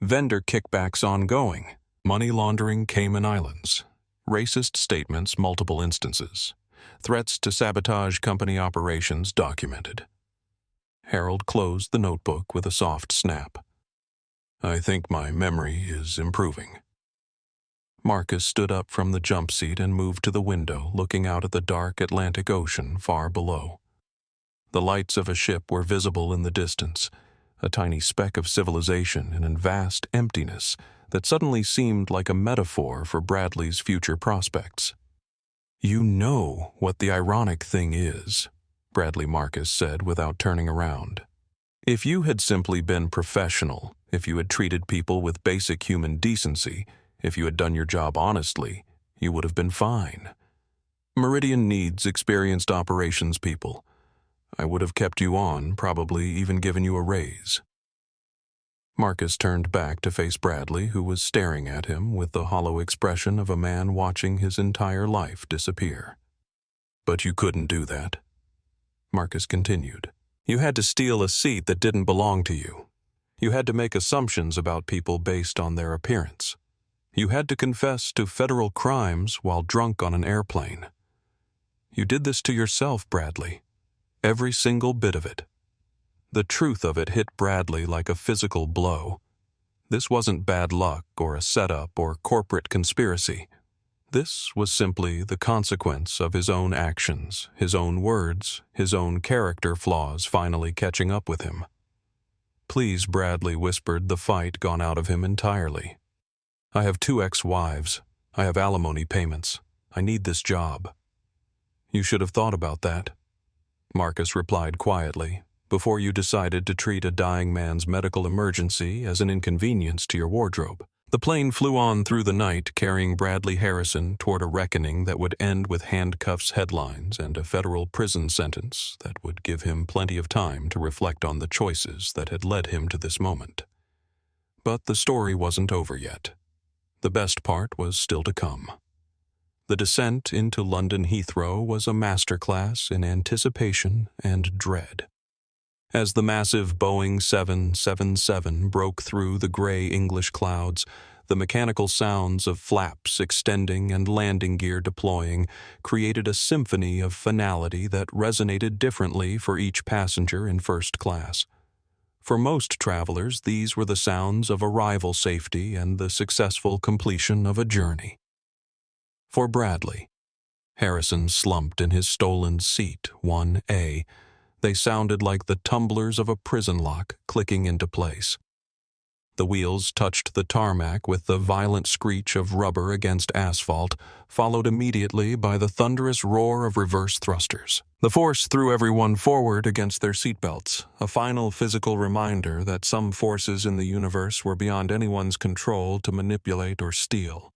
Vendor kickbacks ongoing. Money laundering, Cayman Islands. Racist statements, multiple instances. Threats to sabotage company operations documented. Harold closed the notebook with a soft snap. I think my memory is improving. Marcus stood up from the jump seat and moved to the window, looking out at the dark Atlantic Ocean far below. The lights of a ship were visible in the distance, a tiny speck of civilization in a vast emptiness that suddenly seemed like a metaphor for Bradley's future prospects. You know what the ironic thing is, Bradley Marcus said without turning around. If you had simply been professional, if you had treated people with basic human decency, if you had done your job honestly, you would have been fine. Meridian needs experienced operations people. I would have kept you on, probably even given you a raise. Marcus turned back to face Bradley, who was staring at him with the hollow expression of a man watching his entire life disappear. But you couldn't do that, Marcus continued. You had to steal a seat that didn't belong to you. You had to make assumptions about people based on their appearance. You had to confess to federal crimes while drunk on an airplane. You did this to yourself, Bradley. Every single bit of it. The truth of it hit Bradley like a physical blow. This wasn't bad luck or a setup or corporate conspiracy. This was simply the consequence of his own actions, his own words, his own character flaws finally catching up with him. Please, Bradley whispered, the fight gone out of him entirely. I have 2 ex-wives. I have alimony payments. I need this job. You should have thought about that, Marcus replied quietly, before you decided to treat a dying man's medical emergency as an inconvenience to your wardrobe. The plane flew on through the night, carrying Bradley Harrison toward a reckoning that would end with handcuffs headlines and a federal prison sentence that would give him plenty of time to reflect on the choices that had led him to this moment. But the story wasn't over yet. The best part was still to come. The descent into London Heathrow was a masterclass in anticipation and dread. As the massive Boeing 777 broke through the gray English clouds, the mechanical sounds of flaps extending and landing gear deploying created a symphony of finality that resonated differently for each passenger in first class. For most travelers, these were the sounds of arrival safety and the successful completion of a journey. For Bradley, Harrison slumped in his stolen seat, 1A. They sounded like the tumblers of a prison lock clicking into place. The wheels touched the tarmac with the violent screech of rubber against asphalt, followed immediately by the thunderous roar of reverse thrusters. The force threw everyone forward against their seatbelts, a final physical reminder that some forces in the universe were beyond anyone's control to manipulate or steal.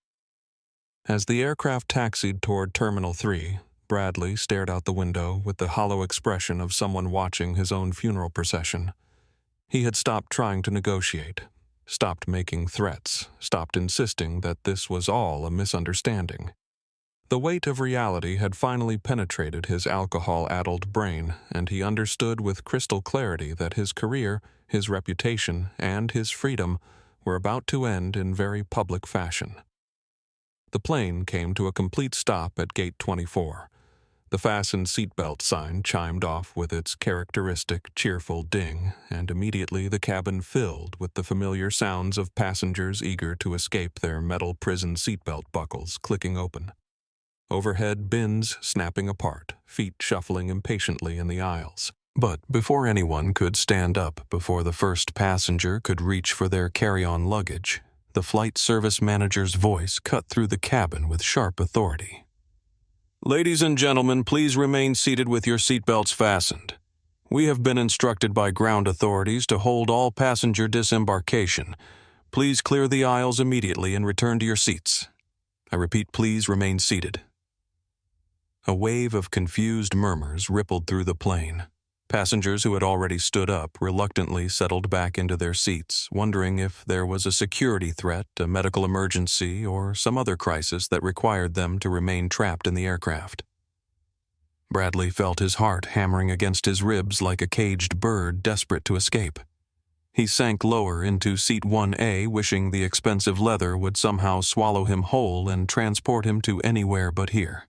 As the aircraft taxied toward Terminal 3, Bradley stared out the window with the hollow expression of someone watching his own funeral procession. He had stopped trying to negotiate, stopped making threats, stopped insisting that this was all a misunderstanding. The weight of reality had finally penetrated his alcohol-addled brain, and he understood with crystal clarity that his career, his reputation, and his freedom were about to end in very public fashion. The plane came to a complete stop at Gate 24. The fasten seatbelt sign chimed off with its characteristic cheerful ding, and immediately the cabin filled with the familiar sounds of passengers eager to escape their metal prison seatbelt buckles clicking open. Overhead bins snapping apart, feet shuffling impatiently in the aisles. But before anyone could stand up, before the first passenger could reach for their carry-on luggage, the flight service manager's voice cut through the cabin with sharp authority. "Ladies and gentlemen, please remain seated with your seatbelts fastened. We have been instructed by ground authorities to hold all passenger disembarkation. Please clear the aisles immediately and return to your seats. I repeat, please remain seated." A wave of confused murmurs rippled through the plane. Passengers who had already stood up reluctantly settled back into their seats, wondering if there was a security threat, a medical emergency, or some other crisis that required them to remain trapped in the aircraft. Bradley felt his heart hammering against his ribs like a caged bird desperate to escape. He sank lower into seat 1A, wishing the expensive leather would somehow swallow him whole and transport him to anywhere but here.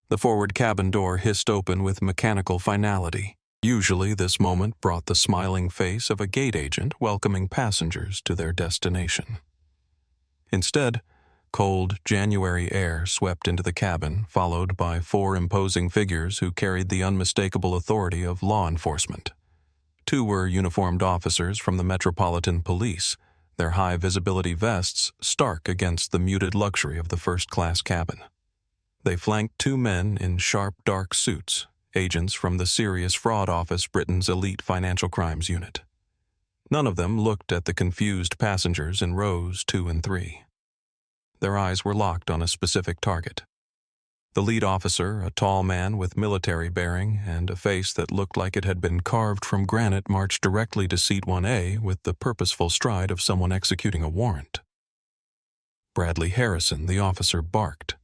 The forward cabin door hissed open with mechanical finality. Usually this moment brought the smiling face of a gate agent welcoming passengers to their destination. Instead, cold January air swept into the cabin, followed by 4 imposing figures who carried the unmistakable authority of law enforcement. 2 were uniformed officers from the Metropolitan Police, their high-visibility vests stark against the muted luxury of the first-class cabin. They flanked 2 men in sharp, dark suits, agents from the Serious Fraud Office, Britain's elite financial crimes unit. None of them looked at the confused passengers in rows 2 and 3. Their eyes were locked on a specific target. The lead officer, a tall man with military bearing and a face that looked like it had been carved from granite, marched directly to seat 1A with the purposeful stride of someone executing a warrant. Bradley Harrison, the officer, barked.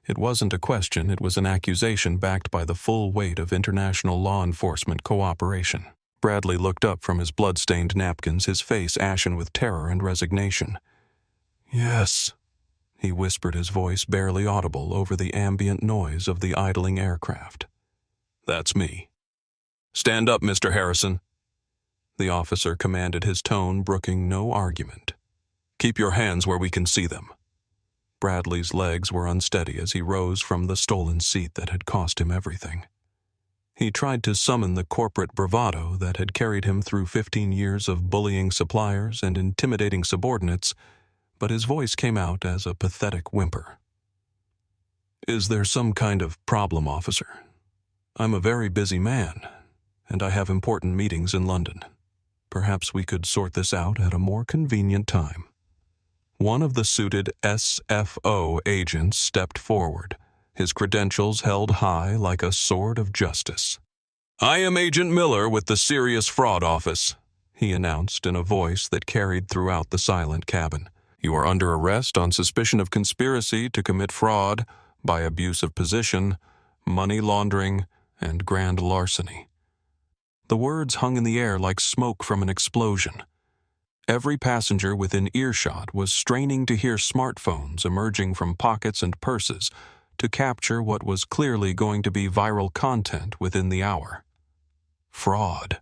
It wasn't a question, it was an accusation backed by the full weight of international law enforcement cooperation. Bradley looked up from his blood-stained napkins, his face ashen with terror and resignation. "Yes," he whispered, his voice barely audible over the ambient noise of the idling aircraft. "That's me." "Stand up, Mr. Harrison," the officer commanded, his tone brooking no argument. "Keep your hands where we can see them." Bradley's legs were unsteady as he rose from the stolen seat that had cost him everything. He tried to summon the corporate bravado that had carried him through 15 years of bullying suppliers and intimidating subordinates, but his voice came out as a pathetic whimper. Is there some kind of problem, officer? I'm a very busy man, and I have important meetings in London. Perhaps we could sort this out at a more convenient time. One of the suited SFO agents stepped forward, his credentials held high like a sword of justice. "I am Agent Miller with the Serious Fraud Office," he announced in a voice that carried throughout the silent cabin. "You are under arrest on suspicion of conspiracy to commit fraud by abuse of position, money laundering, and grand larceny." The words hung in the air like smoke from an explosion. Every passenger within earshot was straining to hear smartphones emerging from pockets and purses to capture what was clearly going to be viral content within the hour. Fraud.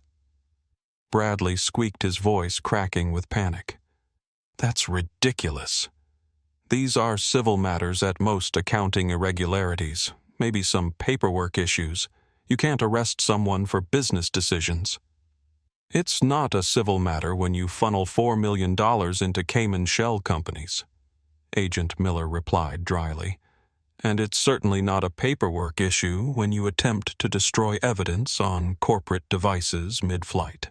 Bradley squeaked, his voice cracking with panic. That's ridiculous. These are civil matters at most, accounting irregularities, maybe some paperwork issues. You can't arrest someone for business decisions. It's not a civil matter when you funnel $4 million into Cayman shell companies, Agent Miller replied dryly. And it's certainly not a paperwork issue when you attempt to destroy evidence on corporate devices mid-flight.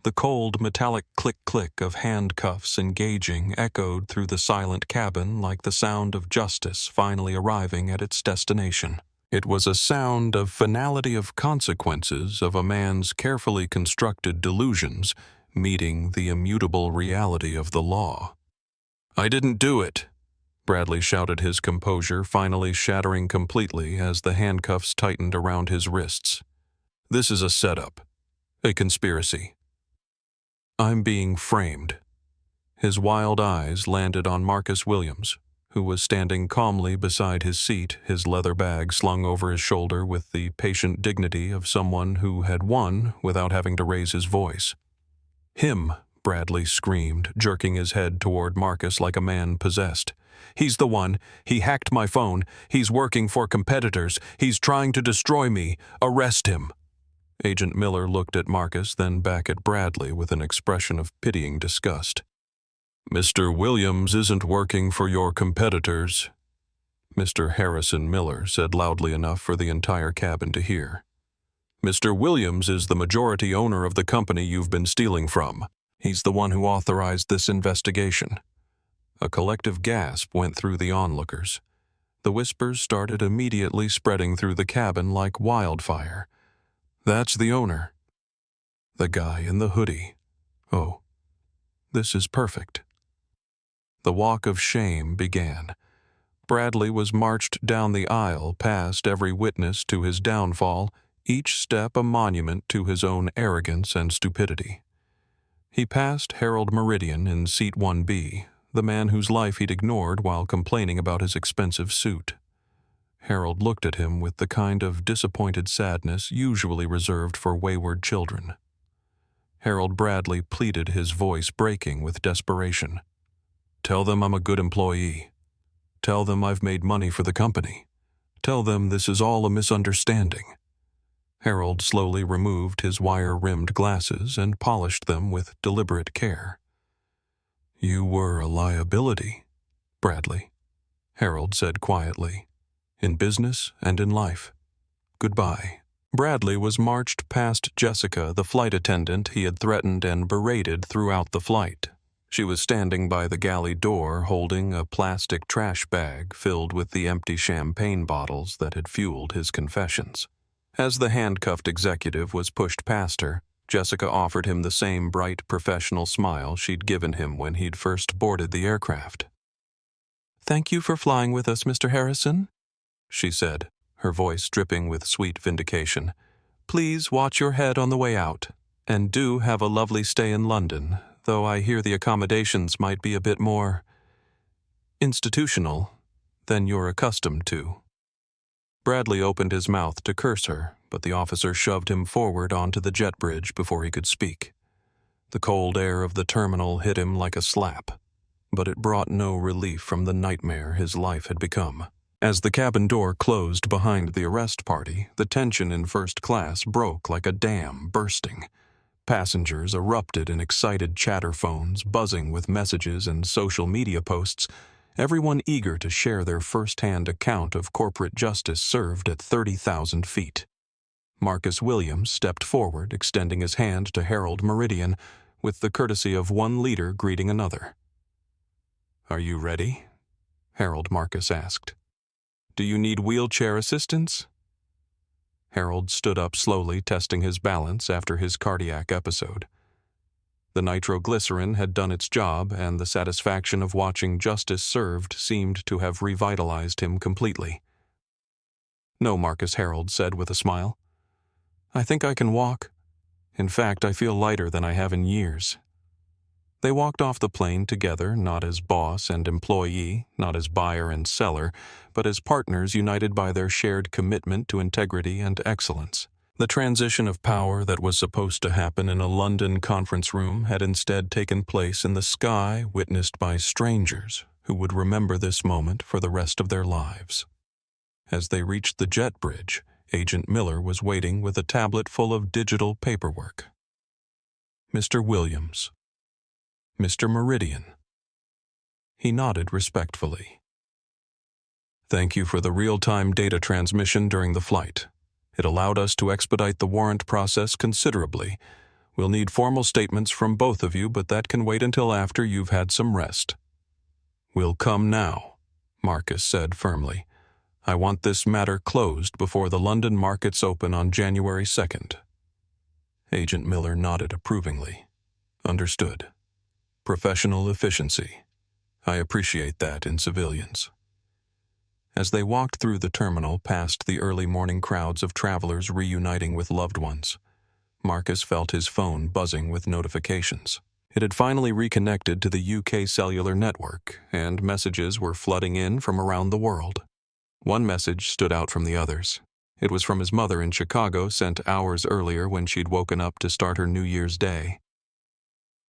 The cold, metallic click-click of handcuffs engaging echoed through the silent cabin like the sound of justice finally arriving at its destination. It was a sound of finality of consequences of a man's carefully constructed delusions meeting the immutable reality of the law. "I didn't do it," Bradley shouted, his composure finally shattering completely as the handcuffs tightened around his wrists. "This is a setup, a conspiracy. I'm being framed." His wild eyes landed on Marcus Williams, who was standing calmly beside his seat, his leather bag slung over his shoulder with the patient dignity of someone who had won without having to raise his voice. "Him," Bradley screamed, jerking his head toward Marcus like a man possessed. "He's the one. He hacked my phone. He's working for competitors. He's trying to destroy me. Arrest him." Agent Miller looked at Marcus, then back at Bradley with an expression of pitying disgust. "Mr. Williams isn't working for your competitors," Mr. Harrison Miller said loudly enough for the entire cabin to hear. "Mr. Williams is the majority owner of the company you've been stealing from. He's the one who authorized this investigation." A collective gasp went through the onlookers. The whispers started immediately spreading through the cabin like wildfire. "That's the owner. The guy in the hoodie. Oh, this is perfect." The walk of shame began. Bradley was marched down the aisle past every witness to his downfall, each step a monument to his own arrogance and stupidity. He passed Harold Meridian in seat 1B, the man whose life he'd ignored while complaining about his expensive suit. Harold looked at him with the kind of disappointed sadness usually reserved for wayward children. Harold Bradley pleaded, his voice breaking with desperation. "Tell them I'm a good employee. Tell them I've made money for the company. Tell them this is all a misunderstanding." Harold slowly removed his wire-rimmed glasses and polished them with deliberate care. "You were a liability, Bradley," Harold said quietly, "in business and in life. Goodbye." Bradley was marched past Jessica, the flight attendant he had threatened and berated throughout the flight. She was standing by the galley door holding a plastic trash bag filled with the empty champagne bottles that had fueled his confessions. As the handcuffed executive was pushed past her, Jessica offered him the same bright professional smile she'd given him when he'd first boarded the aircraft. "Thank you for flying with us, Mr. Harrison," she said, her voice dripping with sweet vindication. "Please watch your head on the way out, and do have a lovely stay in London, though I hear the accommodations might be a bit more institutional than you're accustomed to." Bradley opened his mouth to curse her, but the officer shoved him forward onto the jet bridge before he could speak. The cold air of the terminal hit him like a slap, but it brought no relief from the nightmare his life had become. As the cabin door closed behind the arrest party, the tension in first class broke like a dam bursting. Passengers erupted in excited chatter phones, buzzing with messages and social media posts, everyone eager to share their first-hand account of corporate justice served at 30,000 feet. Marcus Williams stepped forward, extending his hand to Harold Meridian, with the courtesy of one leader greeting another. "Are you ready?" Harold Marcus asked. "Do you need wheelchair assistance?" Harold stood up slowly, testing his balance after his cardiac episode. The nitroglycerin had done its job, and the satisfaction of watching justice served seemed to have revitalized him completely. "No, Marcus," Harold said with a smile. "I think I can walk. In fact, I feel lighter than I have in years." They walked off the plane together, not as boss and employee, not as buyer and seller, but as partners united by their shared commitment to integrity and excellence. The transition of power that was supposed to happen in a London conference room had instead taken place in the sky, witnessed by strangers who would remember this moment for the rest of their lives. As they reached the jet bridge, Agent Miller was waiting with a tablet full of digital paperwork. "Mr. Williams." "Mr. Meridian." He nodded respectfully. "Thank you for the real-time data transmission during the flight. It allowed us to expedite the warrant process considerably. We'll need formal statements from both of you, but that can wait until after you've had some rest." "We'll come now," Marcus said firmly. "I want this matter closed before the London markets open on January 2nd. Agent Miller nodded approvingly. "Understood. Professional efficiency. I appreciate that in civilians." As they walked through the terminal past the early morning crowds of travelers reuniting with loved ones, Marcus felt his phone buzzing with notifications. It had finally reconnected to the UK cellular network, and messages were flooding in from around the world. One message stood out from the others. It was from his mother in Chicago, sent hours earlier when she'd woken up to start her New Year's Day.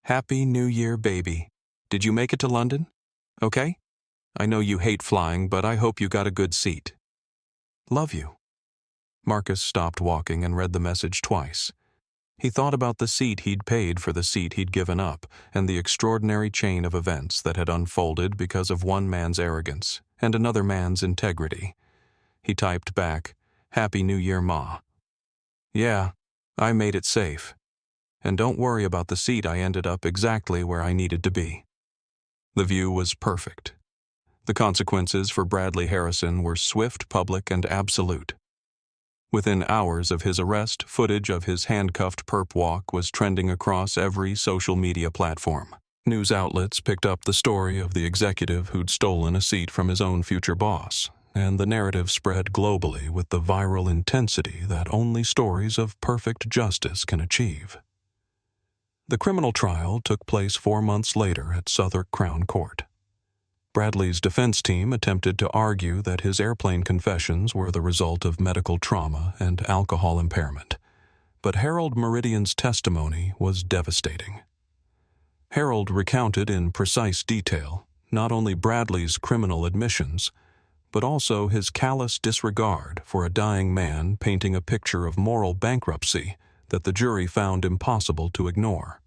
"Happy New Year, baby. Did you make it to London? Okay? I know you hate flying, but I hope you got a good seat. Love you." Marcus stopped walking and read the message twice. He thought about the seat he'd paid for the seat he'd given up, and the extraordinary chain of events that had unfolded because of one man's arrogance and another man's integrity. He typed back, "Happy New Year, Ma. Yeah, I made it safe. And don't worry about the seat, I ended up exactly where I needed to be." The view was perfect. The consequences for Bradley Harrison were swift, public, and absolute. Within hours of his arrest, footage of his handcuffed perp walk was trending across every social media platform. News outlets picked up the story of the executive who'd stolen a seat from his own future boss, and the narrative spread globally with the viral intensity that only stories of perfect justice can achieve. The criminal trial took place 4 months later at Southwark Crown Court. Bradley's defense team attempted to argue that his airplane confessions were the result of medical trauma and alcohol impairment, but Harold Meridian's testimony was devastating. Harold recounted in precise detail not only Bradley's criminal admissions, but also his callous disregard for a dying man, painting a picture of moral bankruptcy that the jury found impossible to ignore.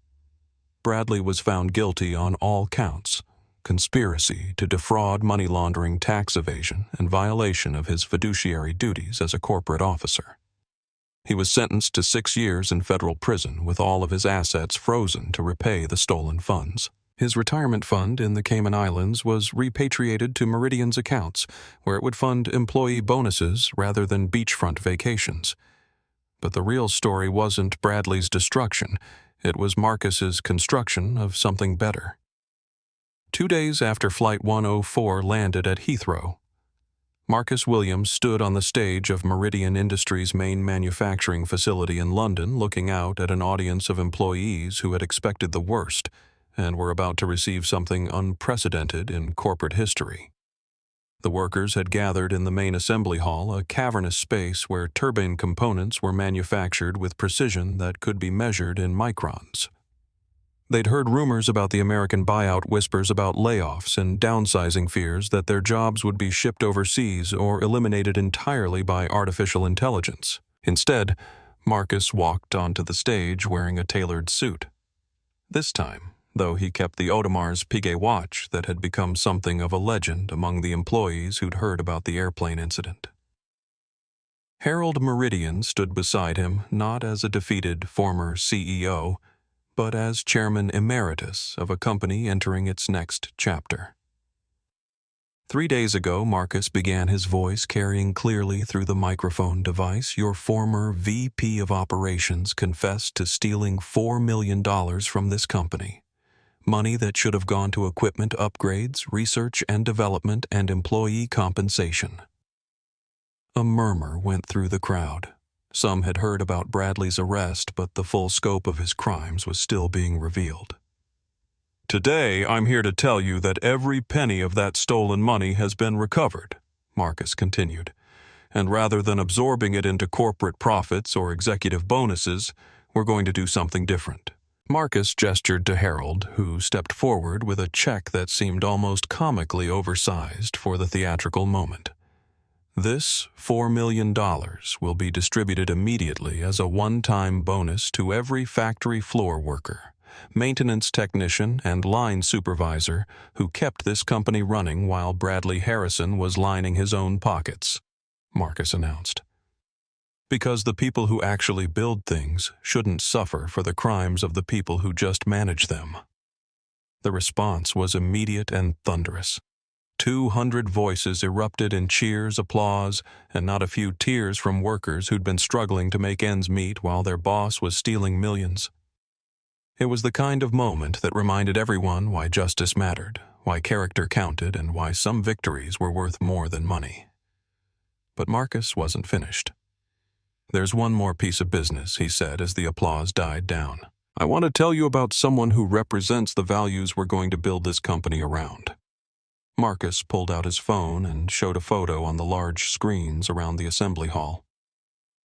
Bradley was found guilty on all counts: conspiracy to defraud, money laundering, tax evasion, and violation of his fiduciary duties as a corporate officer. He was sentenced to 6 years in federal prison with all of his assets frozen to repay the stolen funds. His retirement fund in the Cayman Islands was repatriated to Meridian's accounts, where it would fund employee bonuses rather than beachfront vacations. But the real story wasn't Bradley's destruction, it was Marcus's construction of something better. 2 days after Flight 104 landed at Heathrow, Marcus Williams stood on the stage of Meridian Industries' main manufacturing facility in London, looking out at an audience of employees who had expected the worst and were about to receive something unprecedented in corporate history. The workers had gathered in the main assembly hall, a cavernous space where turbine components were manufactured with precision that could be measured in microns. They'd heard rumors about the American buyout, whispers about layoffs and downsizing fears that their jobs would be shipped overseas or eliminated entirely by artificial intelligence. Instead, Marcus walked onto the stage wearing a tailored suit. This time, though he kept the Audemars Piguet watch that had become something of a legend among the employees who'd heard about the airplane incident. Harold Meridian stood beside him not as a defeated former CEO, but as chairman emeritus of a company entering its next chapter. 3 days ago, Marcus began, his voice carrying clearly through the microphone device. Your former VP of operations confessed to stealing $4 million from this company. Money that should have gone to equipment upgrades, research and development, and employee compensation. A murmur went through the crowd. Some had heard about Bradley's arrest, but the full scope of his crimes was still being revealed. Today, I'm here to tell you that every penny of that stolen money has been recovered, Marcus continued, and rather than absorbing it into corporate profits or executive bonuses, we're going to do something different. Marcus gestured to Harold, who stepped forward with a check that seemed almost comically oversized for the theatrical moment. This $4 million will be distributed immediately as a one-time bonus to every factory floor worker, maintenance technician, and line supervisor who kept this company running while Bradley Harrison was lining his own pockets, Marcus announced. Because the people who actually build things shouldn't suffer for the crimes of the people who just manage them. The response was immediate and thunderous. 200 voices erupted in cheers, applause, and not a few tears from workers who'd been struggling to make ends meet while their boss was stealing millions. It was the kind of moment that reminded everyone why justice mattered, why character counted, and why some victories were worth more than money. But Marcus wasn't finished. There's one more piece of business, he said as the applause died down. I want to tell you about someone who represents the values we're going to build this company around. Marcus pulled out his phone and showed a photo on the large screens around the assembly hall.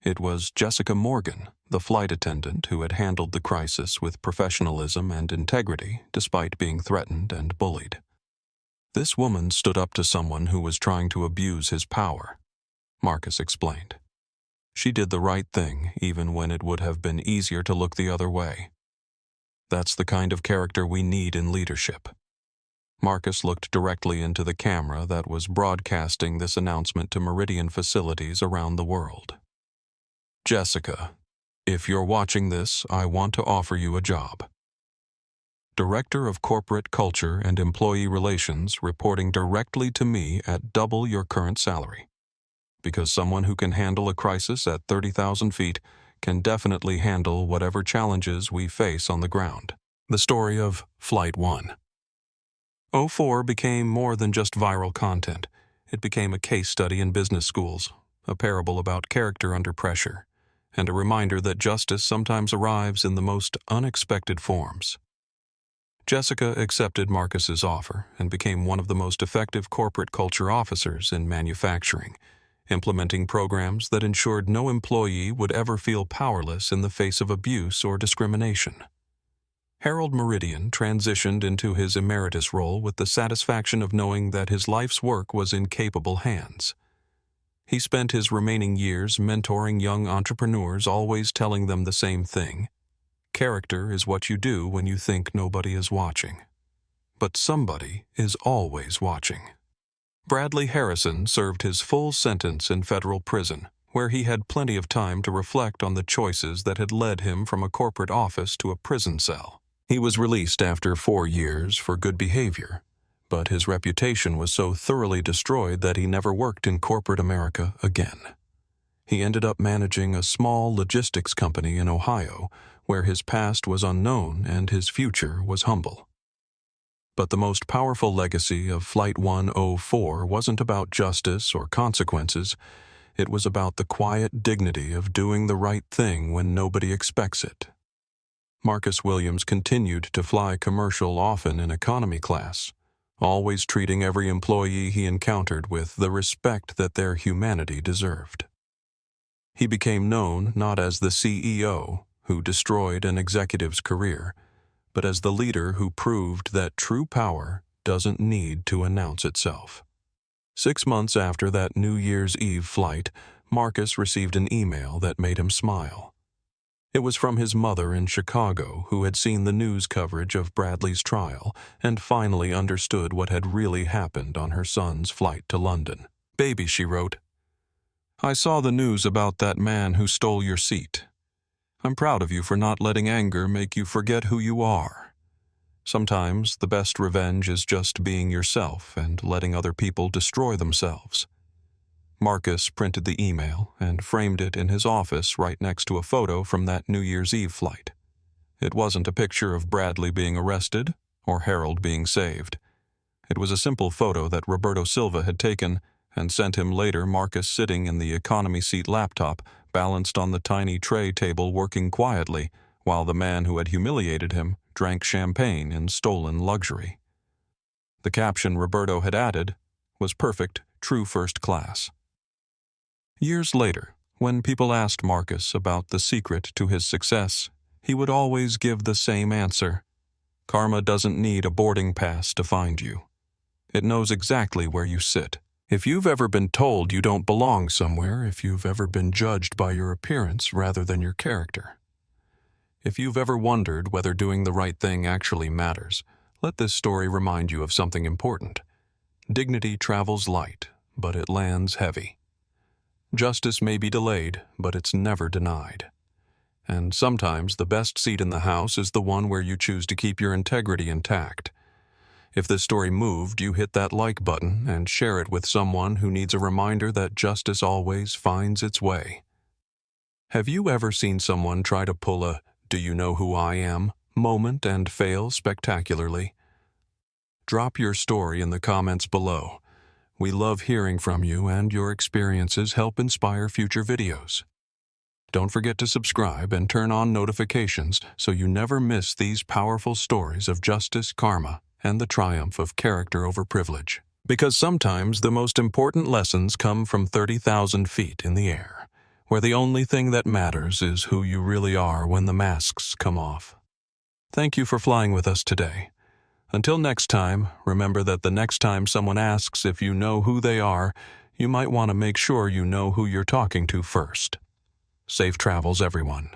It was Jessica Morgan, the flight attendant who had handled the crisis with professionalism and integrity despite being threatened and bullied. This woman stood up to someone who was trying to abuse his power, Marcus explained. She did the right thing even when it would have been easier to look the other way. That's the kind of character we need in leadership. Marcus looked directly into the camera that was broadcasting this announcement to Meridian facilities around the world. Jessica, if you're watching this, I want to offer you a job. Director of Corporate Culture and Employee Relations, reporting directly to me at double your current salary. Because someone who can handle a crisis at 30,000 feet can definitely handle whatever challenges we face on the ground. The story of Flight 1. 04 became more than just viral content. It became a case study in business schools, a parable about character under pressure, and a reminder that justice sometimes arrives in the most unexpected forms. Jessica accepted Marcus's offer and became one of the most effective corporate culture officers in manufacturing, implementing programs that ensured no employee would ever feel powerless in the face of abuse or discrimination. Harold Meridian transitioned into his emeritus role with the satisfaction of knowing that his life's work was in capable hands. He spent his remaining years mentoring young entrepreneurs, always telling them the same thing. Character is what you do when you think nobody is watching. But somebody is always watching. Bradley Harrison served his full sentence in federal prison, where he had plenty of time to reflect on the choices that had led him from a corporate office to a prison cell. He was released after 4 years for good behavior, but his reputation was so thoroughly destroyed that he never worked in corporate America again. He ended up managing a small logistics company in Ohio, where his past was unknown and his future was humble. But the most powerful legacy of Flight 104 wasn't about justice or consequences. It was about the quiet dignity of doing the right thing when nobody expects it. Marcus Williams continued to fly commercial, often in economy class, always treating every employee he encountered with the respect that their humanity deserved. He became known not as the CEO who destroyed an executive's career, but as the leader who proved that true power doesn't need to announce itself. 6 months after that New Year's Eve flight, Marcus received an email that made him smile. It was from his mother in Chicago, who had seen the news coverage of Bradley's trial and finally understood what had really happened on her son's flight to London. "Baby," she wrote, "I saw the news about that man who stole your seat. I'm proud of you for not letting anger make you forget who you are. Sometimes the best revenge is just being yourself and letting other people destroy themselves." Marcus printed the email and framed it in his office right next to a photo from that New Year's Eve flight. It wasn't a picture of Bradley being arrested or Harold being saved. It was a simple photo that Roberto Silva had taken and sent him later. Marcus sitting in the economy seat laptop, balanced on the tiny tray table, working quietly, while the man who had humiliated him drank champagne in stolen luxury. The caption Roberto had added was perfect, true first class. Years later, when people asked Marcus about the secret to his success, he would always give the same answer: "Karma doesn't need a boarding pass to find you. It knows exactly where you sit." If you've ever been told you don't belong somewhere, if you've ever been judged by your appearance rather than your character, if you've ever wondered whether doing the right thing actually matters, let this story remind you of something important. Dignity travels light, but it lands heavy. Justice may be delayed, but it's never denied. And sometimes the best seat in the house is the one where you choose to keep your integrity intact. If this story moved you, hit that like button and share it with someone who needs a reminder that justice always finds its way. Have you ever seen someone try to pull a "do you know who I am" moment and fail spectacularly? Drop your story in the comments below. We love hearing from you, and your experiences help inspire future videos. Don't forget to subscribe and turn on notifications so you never miss these powerful stories of justice, karma, and the triumph of character over privilege. Because sometimes the most important lessons come from 30,000 feet in the air, where the only thing that matters is who you really are when the masks come off. Thank you for flying with us today. Until next time, remember that the next time someone asks if you know who they are, you might want to make sure you know who you're talking to first. Safe travels, everyone.